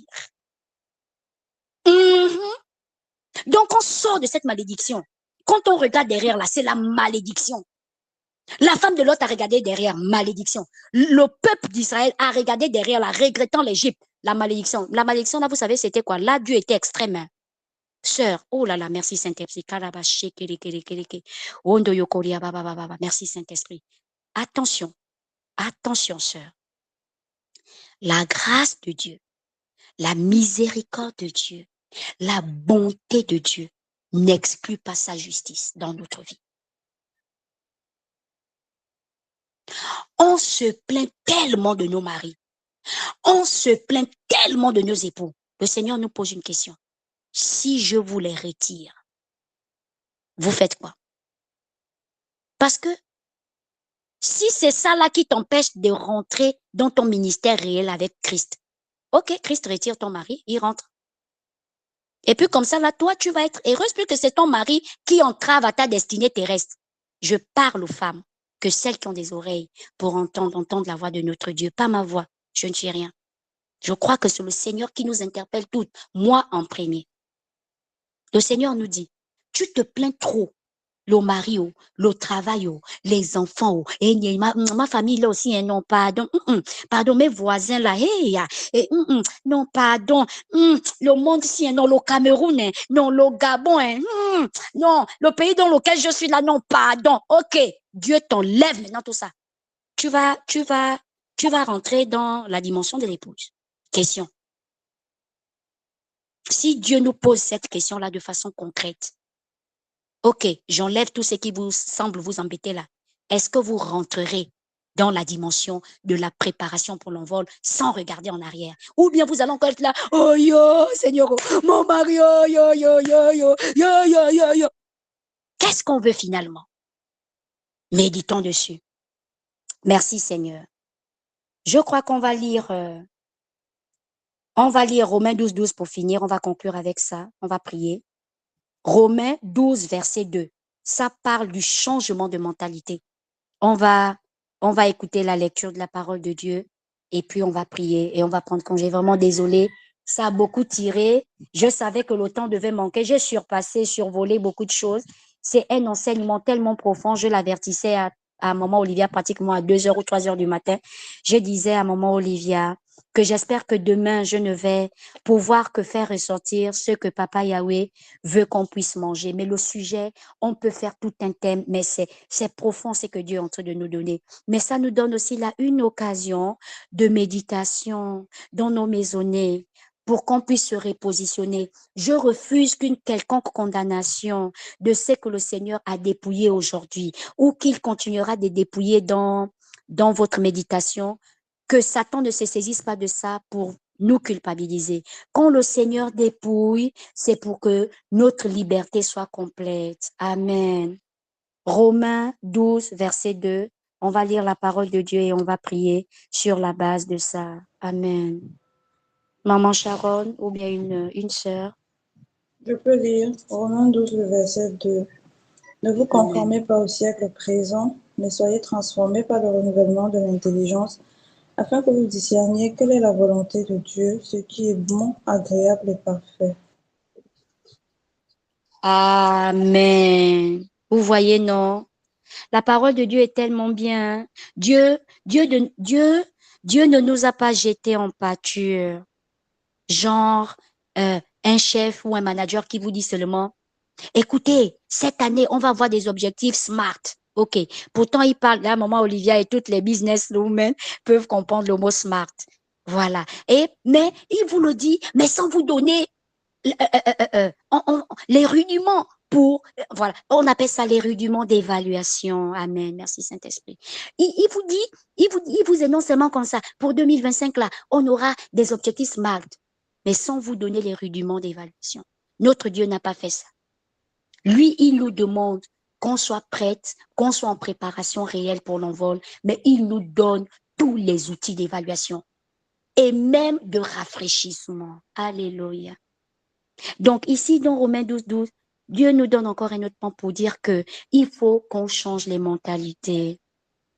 Donc, on sort de cette malédiction. Quand on regarde derrière, là, c'est la malédiction. La femme de Lot a regardé derrière, malédiction. Le peuple d'Israël a regardé derrière, là, regrettant l'Égypte, la malédiction. La malédiction, là, vous savez, c'était quoi? Là, Dieu était extrême. Sœur, oh là là, merci Saint-Esprit. Ondo yokoria ba ba ba ba ba. Merci Saint-Esprit. Attention, attention, sœur. La grâce de Dieu, la miséricorde de Dieu, la bonté de Dieu n'exclut pas sa justice dans notre vie. On se plaint tellement de nos maris. On se plaint tellement de nos époux. Le Seigneur nous pose une question. Si je vous les retire, vous faites quoi? Parce que si c'est ça là qui t'empêche de rentrer dans ton ministère réel avec Christ, ok, Christ retire ton mari, il rentre. Et puis comme ça là, toi tu vas être heureuse puisque c'est ton mari qui entrave à ta destinée terrestre. Je parle aux femmes, que celles qui ont des oreilles pour entendre la voix de notre Dieu, pas ma voix, je ne suis rien. Je crois que c'est le Seigneur qui nous interpelle toutes, moi en premier. Le Seigneur nous dit, tu te plains trop, le mari, le travail, les enfants, et ma famille là aussi, non, pardon, pardon, mes voisins là, non, pardon, le monde ici, non, le Cameroun, non, le Gabon, non, le pays dans lequel je suis là, non, pardon, ok, Dieu t'enlève maintenant tout ça. Tu vas rentrer dans la dimension de l'épouse. Question. Si Dieu nous pose cette question-là de façon concrète, ok, j'enlève tout ce qui vous semble vous embêter là. Est-ce que vous rentrerez dans la dimension de la préparation pour l'envol sans regarder en arrière? Ou bien vous allez encore être là, oh yo, Seigneur, mon mari, oh yo, yo, yo, yo, yo, yo, yo, yo. Qu'est-ce qu'on veut finalement? Méditons dessus. Merci Seigneur. Je crois qu'on va lire... Romains 12, 12 pour finir. On va conclure avec ça. On va prier. Romains 12, verset 2. Ça parle du changement de mentalité. On va écouter la lecture de la parole de Dieu et puis on va prier et on va prendre congé. Vraiment désolé. Ça a beaucoup tiré. Je savais que le temps devait manquer. J'ai survolé beaucoup de choses. C'est un enseignement tellement profond. Je l'avertissais à maman Olivia pratiquement à 2h ou 3h du matin. Je disais à maman Olivia que j'espère que demain, je ne vais pouvoir que faire ressortir ce que Papa Yahweh veut qu'on puisse manger. Mais le sujet, on peut faire tout un thème, mais c'est profond, c'est que Dieu est en train de nous donner. Mais ça nous donne aussi là une occasion de méditation dans nos maisonnées pour qu'on puisse se repositionner. Je refuse qu'une quelconque condamnation de ce que le Seigneur a dépouillé aujourd'hui ou qu'il continuera de dépouiller dans votre méditation, que Satan ne se saisisse pas de ça pour nous culpabiliser. Quand le Seigneur dépouille, c'est pour que notre liberté soit complète. Amen. Romains 12, verset 2. On va lire la parole de Dieu et on va prier sur la base de ça. Amen. Maman Sharon ou bien une sœur. Je peux lire Romains 12, le verset 2. Ne vous conformez pas au siècle présent, mais soyez transformés par le renouvellement de l'intelligence, afin que vous discerniez quelle est la volonté de Dieu, ce qui est bon, agréable et parfait. Amen. Vous voyez, non? La parole de Dieu est tellement bien. Dieu ne nous a pas jetés en pâture. Genre, un chef ou un manager qui vous dit seulement, écoutez, cette année, on va avoir des objectifs SMART. OK. Pourtant, il parle, là, maman Olivia et toutes les businesswomen peuvent comprendre le mot SMART. Voilà. Mais il vous le dit, mais sans vous donner les rudiments pour, voilà, on appelle ça les rudiments d'évaluation. Amen. Merci Saint-Esprit. Il vous dit, il vous énonce seulement comme ça. Pour 2025, là, on aura des objectifs SMART, mais sans vous donner les rudiments d'évaluation. Notre Dieu n'a pas fait ça. Lui, il nous demande qu'on soit prête, qu'on soit en préparation réelle pour l'envol, mais il nous donne tous les outils d'évaluation et même de rafraîchissement. Alléluia. Donc ici, dans Romains 12, 12, Dieu nous donne encore un autre point pour dire que il faut qu'on change les mentalités.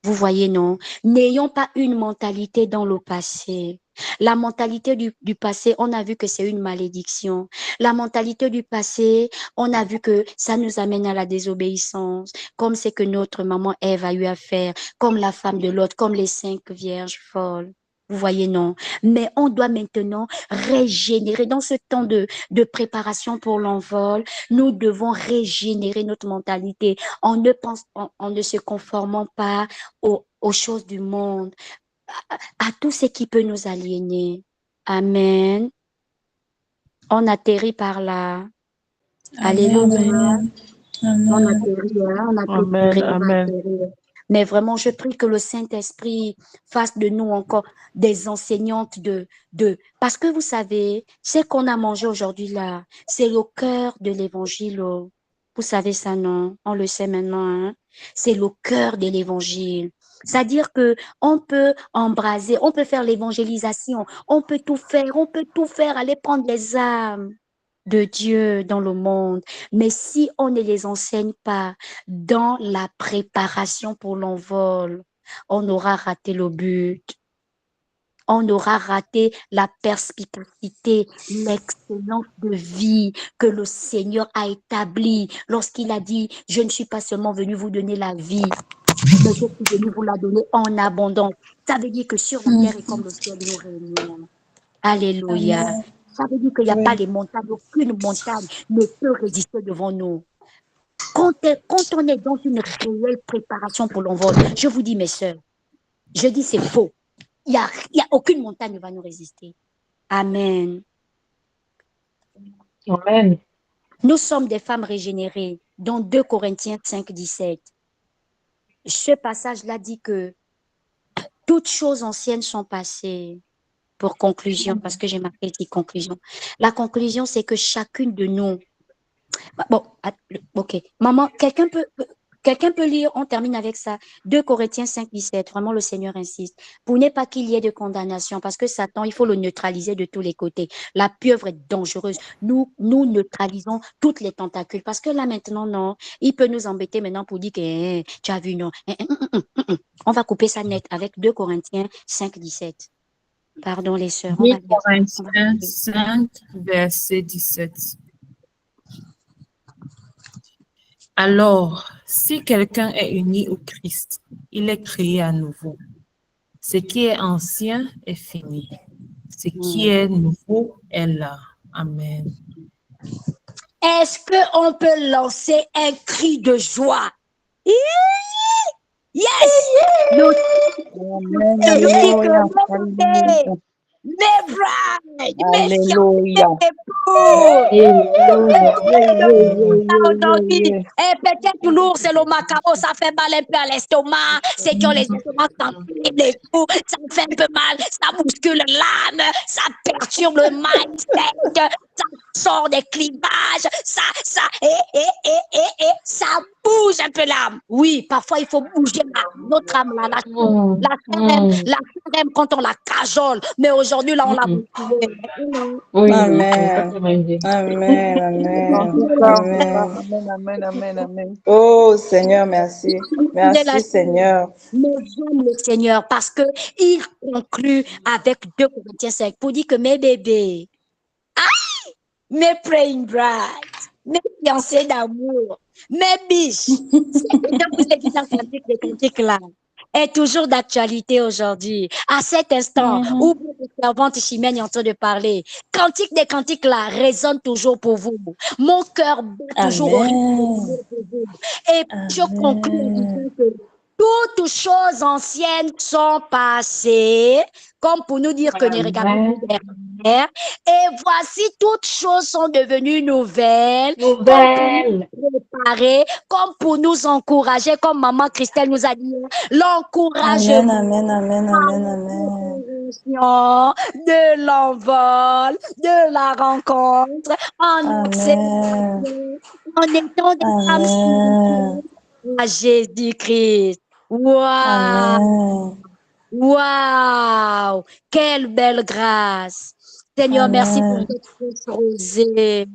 Vous voyez, non? N'ayons pas une mentalité dans le passé. La mentalité du passé, on a vu que c'est une malédiction. La mentalité du passé, on a vu que ça nous amène à la désobéissance, comme c'est que notre maman Ève a eu à faire, comme la femme de Lot, comme les 5 vierges folles. Vous voyez, non. Mais on doit maintenant régénérer. Dans ce temps de préparation pour l'envol, nous devons régénérer notre mentalité en ne se conformant pas aux choses du monde, à tout ce qui peut nous aliéner. Amen. On atterrit par là. Alléluia. Amen. On Amen. atterrit, hein, on Amen, atterrit, on amen. atterrit. Mais vraiment, je prie que le Saint-Esprit fasse de nous encore des enseignantes parce que vous savez, ce qu'on a mangé aujourd'hui là, c'est le cœur de l'évangile. Oh. Vous savez ça, non? On le sait maintenant, hein? C'est le cœur de l'évangile. C'est-à-dire que on peut embraser, on peut faire l'évangélisation, on peut tout faire, aller prendre les âmes de Dieu dans le monde. Mais si on ne les enseigne pas dans la préparation pour l'envol, on aura raté le but. On aura raté la perspicacité, l'excellence de vie que le Seigneur a établie lorsqu'il a dit, je ne suis pas seulement venu vous donner la vie, mais je suis venu vous la donner en abondance. Ça veut dire que sur la terre et comme le ciel, nous régnons. Alléluia. Amen. Ça veut dire qu'il n'y a pas Oui. de montagne, aucune montagne ne peut résister devant nous. Quand on est dans une réelle préparation pour l'envol, je vous dis, mes sœurs, je dis c'est faux. Il y a aucune montagne ne va nous résister. Amen. Amen. Nous sommes des femmes régénérées, dans 2 Corinthiens 5, 17. Ce passage-là dit que toutes choses anciennes sont passées. Pour conclusion, parce que j'ai marqué ici conclusion. La conclusion, c'est que chacune de nous. Bon, ok. Maman, quelqu'un peut lire, on termine avec ça. 2 Corinthiens 5, 17. Vraiment, le Seigneur insiste. Pour ne pas qu'il y ait de condamnation, parce que Satan, il faut le neutraliser de tous les côtés. La pieuvre est dangereuse. Nous neutralisons toutes les tentacules. Parce que là, maintenant, non, il peut nous embêter maintenant pour dire que tu as vu, non. On va couper ça net avec 2 Corinthiens 5, 17. Pardon, les sœurs. 2 Corinthiens 5, verset 17. Alors, si quelqu'un est uni au Christ, il est créé à nouveau. Ce qui est ancien est fini. Ce qui est nouveau est là. Amen. Est-ce qu'on peut lancer un cri de joie? Yes! Mes brides, mes fiancés, aujourd'hui. Et peut-être lourd, c'est le macaro, ça fait mal un peu à l'estomac. C'est qui ont les estomacs sensibles et tout. Ça me fait un peu mal, ça bouscule l'âme, ça perturbe le mindset, ça sort des clivages, ça bouge un peu l'âme. Oui, parfois il faut bouger notre âme là, la chair aime quand on la cajole, mais aujourd'hui là on l'a bougé. Oui, Amen. Amen. Amen. Oh Seigneur, merci. Merci Seigneur. Mais j'aime le Seigneur parce que il conclut avec 2 Corinthiens 5 pour dire que mes bébés, mes praying brides, mes fiancés d'amour, mes biches, les cantiques là est toujours d'actualité aujourd'hui. À cet instant où votre servante Chimène est en train de parler, Cantique des cantiques là résonne toujours pour vous. Mon cœur bat toujours au rythme pour vous. Et je conclue en disant que toutes choses anciennes sont passées, comme pour nous dire que ne regardons plus derrière. Et voici, toutes choses sont devenues nouvelles. Préparées, comme pour nous encourager, comme maman Christelle nous a dit, l'encouragement. Amen. De l'envol, de la rencontre, en étant des femmes à Jésus-Christ. Waouh! Waouh! Quelle belle grâce! Seigneur, merci pour cette rosée.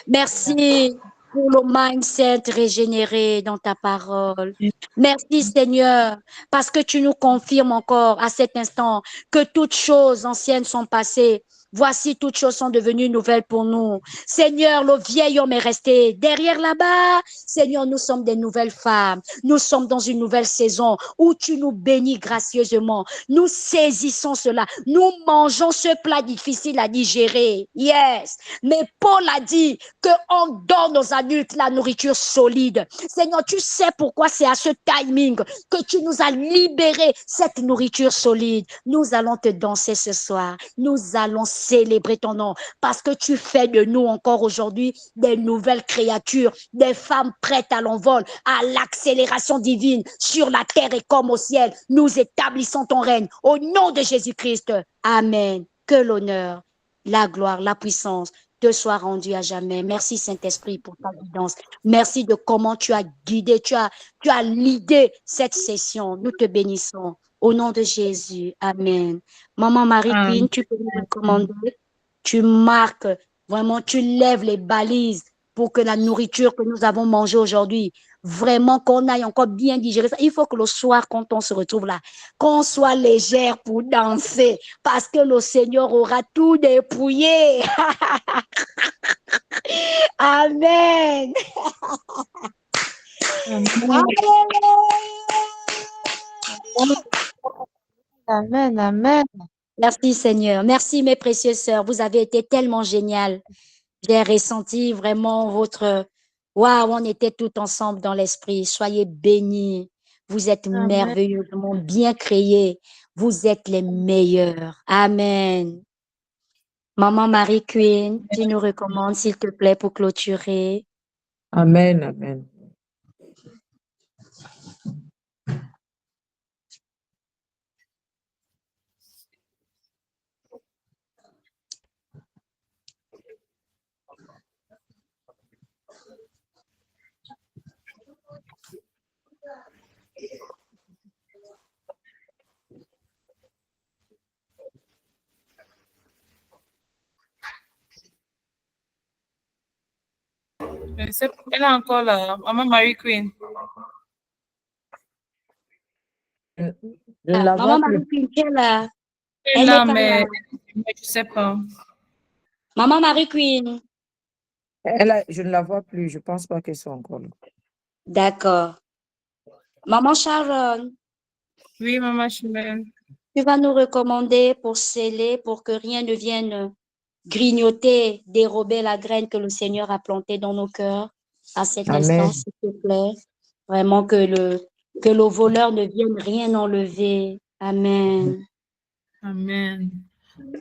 Merci pour le mindset régénéré dans ta parole. Merci Seigneur, parce que tu nous confirmes encore à cet instant que toutes choses anciennes sont passées Voici, toutes choses sont devenues nouvelles pour nous. Seigneur, le vieil homme est resté derrière là-bas. Seigneur, nous sommes des nouvelles femmes. Nous sommes dans une nouvelle saison où tu nous bénis gracieusement. Nous saisissons cela. Nous mangeons ce plat difficile à digérer. Yes. Mais Paul a dit qu'on donne aux adultes la nourriture solide. Seigneur, tu sais pourquoi c'est à ce timing que tu nous as libéré cette nourriture solide. Nous allons te danser ce soir. Nous allons célébrer ton nom parce que tu fais de nous encore aujourd'hui des nouvelles créatures, des femmes prêtes à l'envol, à l'accélération divine sur la terre et comme au ciel. Nous établissons ton règne au nom de Jésus-Christ. Amen. Que l'honneur, la gloire, la puissance te soit rendue à jamais. Merci Saint-Esprit pour ta guidance. Merci de comment tu as guidé, tu as leadé cette session. Nous te bénissons. Au nom de Jésus. Amen. Maman Marie-Queen, tu peux nous recommander. Tu marques, vraiment, tu lèves les balises pour que la nourriture que nous avons mangée aujourd'hui, vraiment qu'on aille encore bien digérer ça. Il faut que le soir, quand on se retrouve là, qu'on soit légère pour danser parce que le Seigneur aura tout dépouillé. Amen. Amen, amen. Merci Seigneur. Merci mes précieuses sœurs. Vous avez été tellement géniales. J'ai ressenti vraiment votre... Waouh, on était tout ensemble dans l'esprit. Soyez bénis. Vous êtes merveilleusement bien créés. Vous êtes les meilleurs. Amen. Maman Marie-Queen, tu nous recommandes, s'il te plaît, pour clôturer. Amen, amen. Elle est encore là, Maman Marie-Queen. Maman Marie-Queen, elle est là. Elle est là, mais je ne sais pas. Maman Marie-Queen. Je ne la vois plus. Je ne pense pas qu'elle soit encore là. D'accord. Maman Sharon. Oui, Maman Chimène. Tu vas nous recommander pour sceller, pour que rien ne vienne grignoter, dérober la graine que le Seigneur a plantée dans nos cœurs à cet instant, s'il te plaît. Vraiment que le voleur ne vienne rien enlever. Amen. Amen.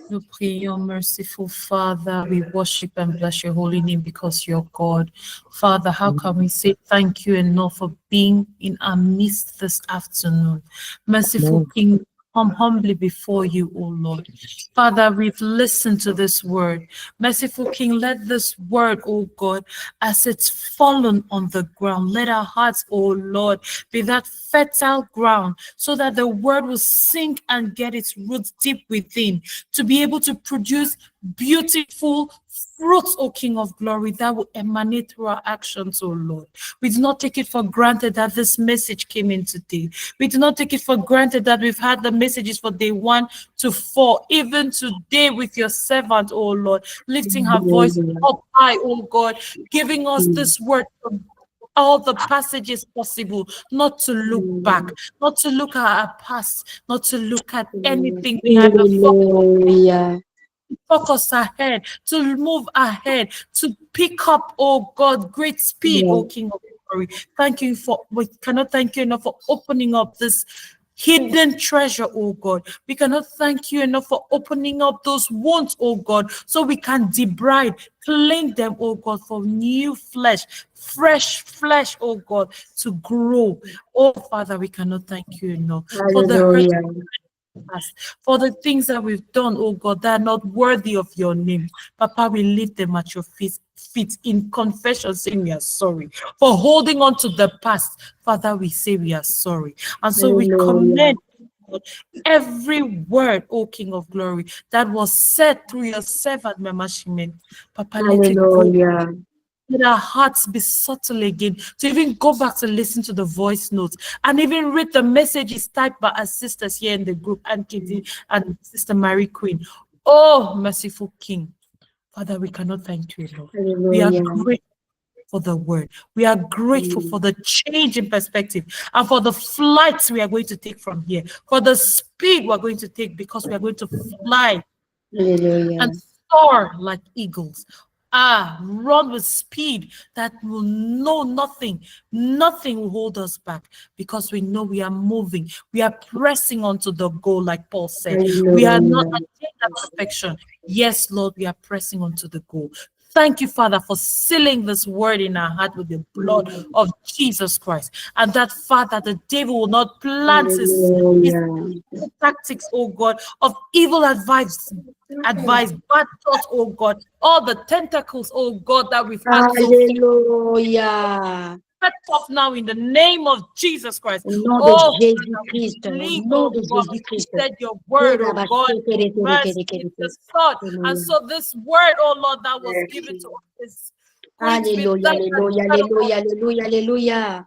Nous prions, merciful Father, we worship and bless your holy name because you're God. Father, how can we say thank you enough for being in our midst this afternoon? Merciful King, come humbly before you, O Lord. Father, we've listened to this word. Merciful King, let this word, O God, as it's fallen on the ground, let our hearts, O Lord, be that fertile ground so that the word will sink and get its roots deep within to be able to produce beautiful fruits, O King of glory, that will emanate through our actions, O Lord. We do not take it for granted that this message came in today. We do not take it for granted that we've had the messages for day 1 to 4, even today with your servant, O Lord, lifting her voice up high, O God, giving us this word from all the passages possible, not to look back, not to look at our past, not to look at anything behind the focus ahead, to move ahead, to pick up, oh God, great speed, oh King of glory. Thank you we cannot thank you enough for opening up this hidden treasure, oh God. We cannot thank you enough for opening up those wounds, oh God, so we can debride, clean them, oh God, for new flesh, fresh flesh, oh God, to grow. Oh Father, we cannot thank you enough for the hurt, for the things that we've done, oh God, that are not worthy of your name. Papa, we leave them at your feet in confession, saying we are sorry. For holding on to the past, Father, we say we are sorry. And so we commend every word, O King of glory, that was said through your servant, Mama Chimène. Papa, let it go. Let our hearts be subtle again, to even go back to listen to the voice notes and even read the messages typed by our sisters here in the group, Aunt Kitty and Sister Marie Queen. Oh, merciful King. Father, we cannot thank you enough. We are grateful for the word. We are grateful for the change in perspective and for the flights we are going to take from here, for the speed we're going to take, because we are going to fly and soar like eagles. Run with speed that will know nothing. Nothing will hold us back, because we know we are moving. We are pressing onto the goal, like Paul said. We are not attained at perfection. Yes, Lord, we are pressing onto the goal. Thank you, Father, for sealing this word in our heart with the blood of Jesus Christ. And that, Father, the devil will not plant his tactics, oh God, of evil advice, bad thoughts, oh God, all the tentacles, oh God, that we've had so far. Hallelujah. Cut off now in the name of Jesus Christ. Au nom de Oh, Jésus-Christ. believe, Au nom oh de God, Jésus-Christ. you said your word, oh God, mercy is the sword. And so this word, oh Lord, that was given to us is going to be Alléluia, that alléluia, that alléluia, alléluia, alléluia.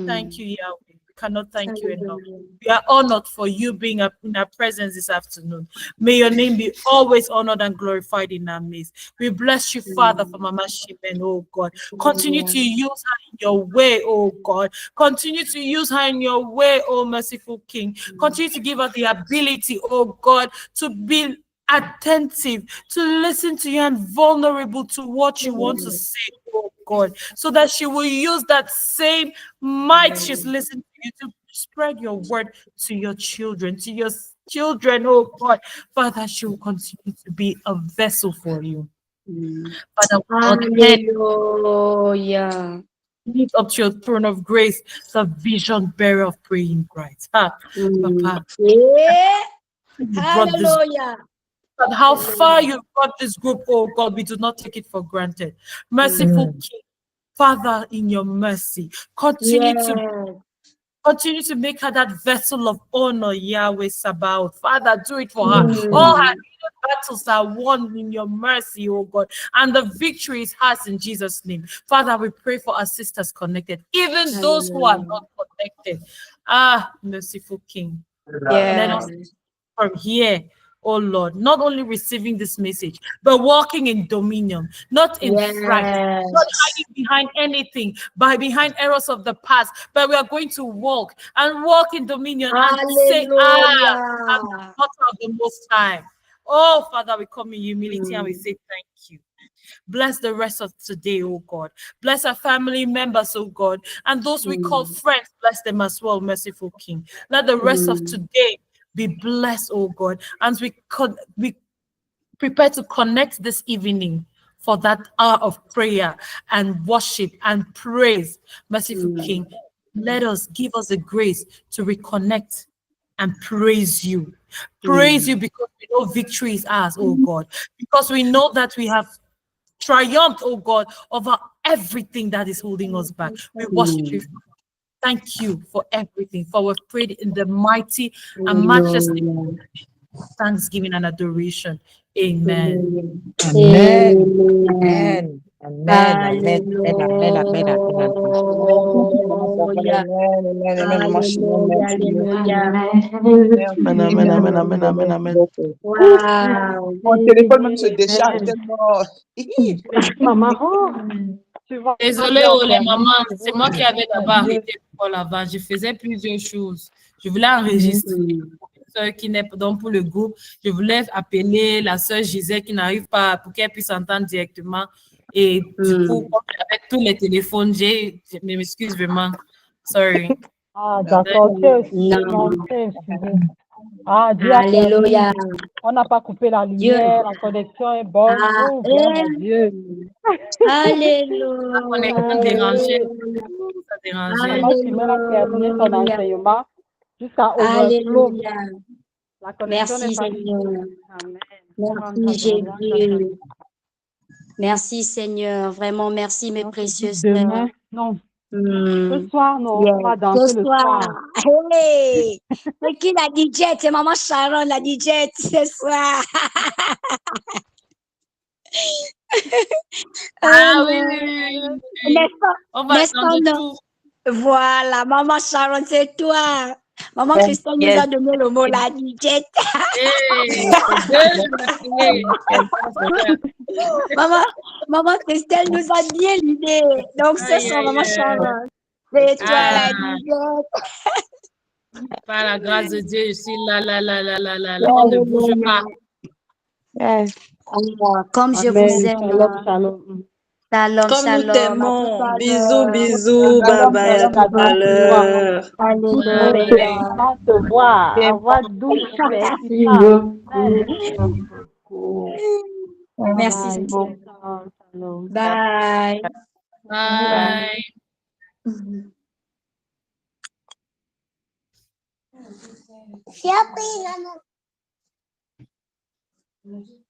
Thank you, Yahweh. We cannot thank you enough. We are honored for you being in our presence this afternoon. May your name be always honored and glorified in our midst. We bless you, Father, for Mama Shimen, oh God. Continue to use her in your way, oh God. Continue to use her in your way, oh merciful King. Continue to give her the ability, oh God, to be attentive, to listen to you, and vulnerable to what you want to say, oh God, so that she will use that same might she's listening to you to spread your word to your children, oh God. Father, she will continue to be a vessel for you. Father, Hallelujah. lift up to your throne of grace, the vision bearer of praying bright. Papa, Hallelujah. but how far you've got this group, oh God, we do not take it for granted. Merciful King, Father, in your mercy, continue to make her that vessel of honor, Yahweh Sabaoth. Father, do it for her. All her battles are won in your mercy, oh God, and the victory is hers in Jesus' name. Father, we pray for our sisters connected, even those who are not connected. Merciful King, let us from here, oh Lord, not only receiving this message, but walking in dominion, not in fright, not hiding behind anything, but behind errors of the past, but we are going to walk in dominion and say, I'm the daughter of the Most High. Oh, Father, we come in humility and we say thank you. Bless the rest of today, oh God. Bless our family members, oh God, and those we call friends, bless them as well, merciful King. Let the rest of today be blessed, oh God, and we prepare to connect this evening for that hour of prayer and worship and praise. Merciful King, let us give us the grace to reconnect and praise you. Praise you because we know victory is ours, oh God, because we know that we have triumphed, oh God, over everything that is holding us back. We worship you. Thank you for everything, for we've prayed in the mighty and matchless name of thanksgiving and adoration. Amen. Amen. Amen. Amen. Amen. Mon téléphone même se décharge tellement. Maman, Désolée, les mamans, c'est moi qui avais d'abord arrêté pour avant. Je faisais plusieurs choses. Je voulais enregistrer soeur qui n'est donc pour le groupe. Je voulais appeler la sœur Gisèle qui n'arrive pas pour qu'elle puisse entendre directement. Et du coup, avec tous les téléphones, je m'excuse vraiment. Sorry. D'accord. Dieu a permis. On n'a pas coupé la lumière, la connexion est bonne. Oh, mon Dieu. Alléluia. La connexion dérangeait. Ça dérangeait. Maman Chimène a terminé son enseignement jusqu'à overflow. Merci Seigneur. Merci Jésus. Merci Seigneur. Vraiment, merci mes précieuses sœurs. Demain, non. Ce soir, non, on va danser le soir. Hey! C'est qui la DJ? C'est Maman Sharon, la DJ ce soir. Oui. On va attendre tout. Voilà, Maman Sharon, c'est toi. Maman Christelle nous a donné le mot là, Jet. Maman Christelle nous a bien l'idée. Donc, ce soir, Maman Charlotte, c'est toi la Jet. Par la grâce de Dieu, je suis là. On ne bouge pas. Comme je vous aime. Shalom, comme nous t'aimons. Bisous, bye bye, à tout à l'heure. Alléluia. Te voir, avoir douce. Merci. Bye. Bye. Bye.